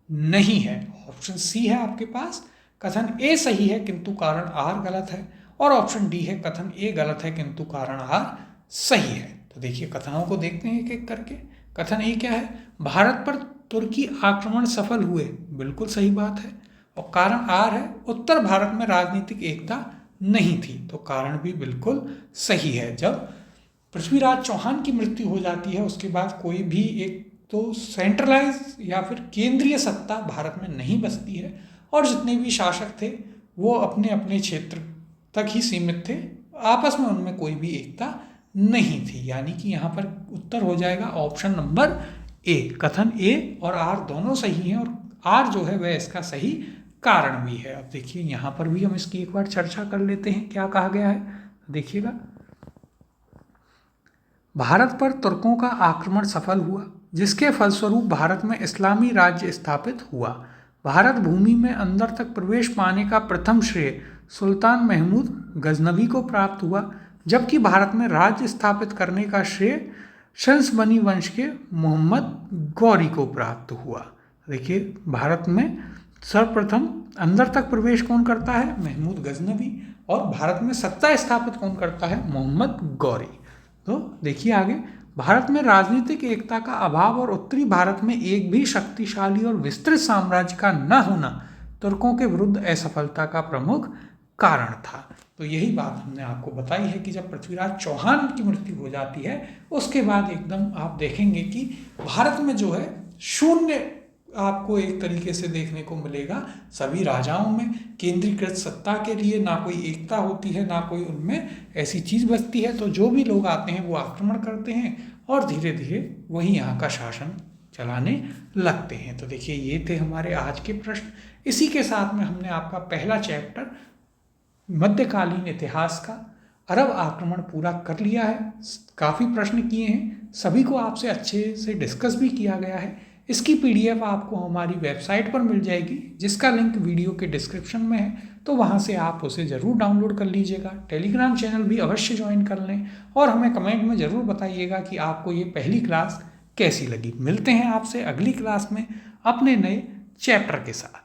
नहीं है। ऑप्शन सी है आपके पास कथन ए सही है किंतु कारण आर गलत है, और ऑप्शन डी है कथन ए गलत है किंतु कारण आर सही है। तो देखिए कथनों को देखते हैं एक एक करके। कथन ए क्या है? भारत पर तुर्की आक्रमण सफल हुए, बिल्कुल सही बात है। और कारण आर है उत्तर भारत में राजनीतिक एकता नहीं थी, तो कारण भी बिल्कुल सही है। जब पृथ्वीराज चौहान की मृत्यु हो जाती है उसके बाद कोई भी एक तो सेंट्रलाइज या फिर केंद्रीय सत्ता भारत में नहीं बसती है और जितने भी शासक थे वो अपने अपने क्षेत्र तक ही सीमित थे, आपस में उनमें कोई भी एकता नहीं थी। यानी कि यहाँ पर उत्तर हो जाएगा ऑप्शन नंबर ए। कथन ए और आर दोनों सही हैं और आर जो है वह इसका सही कारण भी है। अब देखिए यहाँ पर भी हम इसकी एक बार चर्चा कर लेते हैं क्या कहा गया है। देखिएगा, भारत पर तुर्कों का आक्रमण सफल हुआ जिसके फलस्वरूप भारत में इस्लामी राज्य स्थापित हुआ। भारत भूमि में अंदर तक प्रवेश पाने का प्रथम श्रेय सुल्तान महमूद गजनवी को प्राप्त हुआ, जबकि भारत में राज्य स्थापित करने का श्रेय शंसबनी वंश के मोहम्मद गौरी को प्राप्त हुआ। देखिए, भारत में सर्वप्रथम अंदर तक प्रवेश कौन करता है? महमूद गजनवी। और भारत में सत्ता स्थापित कौन करता है? मोहम्मद गौरी। तो देखिए आगे, भारत में राजनीतिक एकता का अभाव और उत्तरी भारत में एक भी शक्तिशाली और विस्तृत साम्राज्य का न होना तुर्कों के विरुद्ध असफलता का प्रमुख कारण था। तो यही बात हमने आपको बताई है कि जब पृथ्वीराज चौहान की मृत्यु हो जाती है उसके बाद एकदम आप देखेंगे कि भारत में जो है शून्य आपको एक तरीके से देखने को मिलेगा। सभी राजाओं में केंद्रीकृत सत्ता के लिए ना कोई एकता होती है, ना कोई उनमें ऐसी चीज़ बचती है। तो जो भी लोग आते हैं वो आक्रमण करते हैं और धीरे धीरे वही यहाँ का शासन चलाने लगते हैं। तो देखिए, ये थे हमारे आज के प्रश्न। इसी के साथ में हमने आपका पहला चैप्टर मध्यकालीन इतिहास का अरब आक्रमण पूरा कर लिया है। काफ़ी प्रश्न किए हैं, सभी को आपसे अच्छे से डिस्कस भी किया गया है। इसकी PDF आपको हमारी वेबसाइट पर मिल जाएगी जिसका लिंक वीडियो के डिस्क्रिप्शन में है, तो वहाँ से आप उसे ज़रूर डाउनलोड कर लीजिएगा। टेलीग्राम चैनल भी अवश्य ज्वाइन कर लें और हमें कमेंट में ज़रूर बताइएगा कि आपको ये पहली क्लास कैसी लगी। मिलते हैं आपसे अगली क्लास में अपने नए चैप्टर के साथ।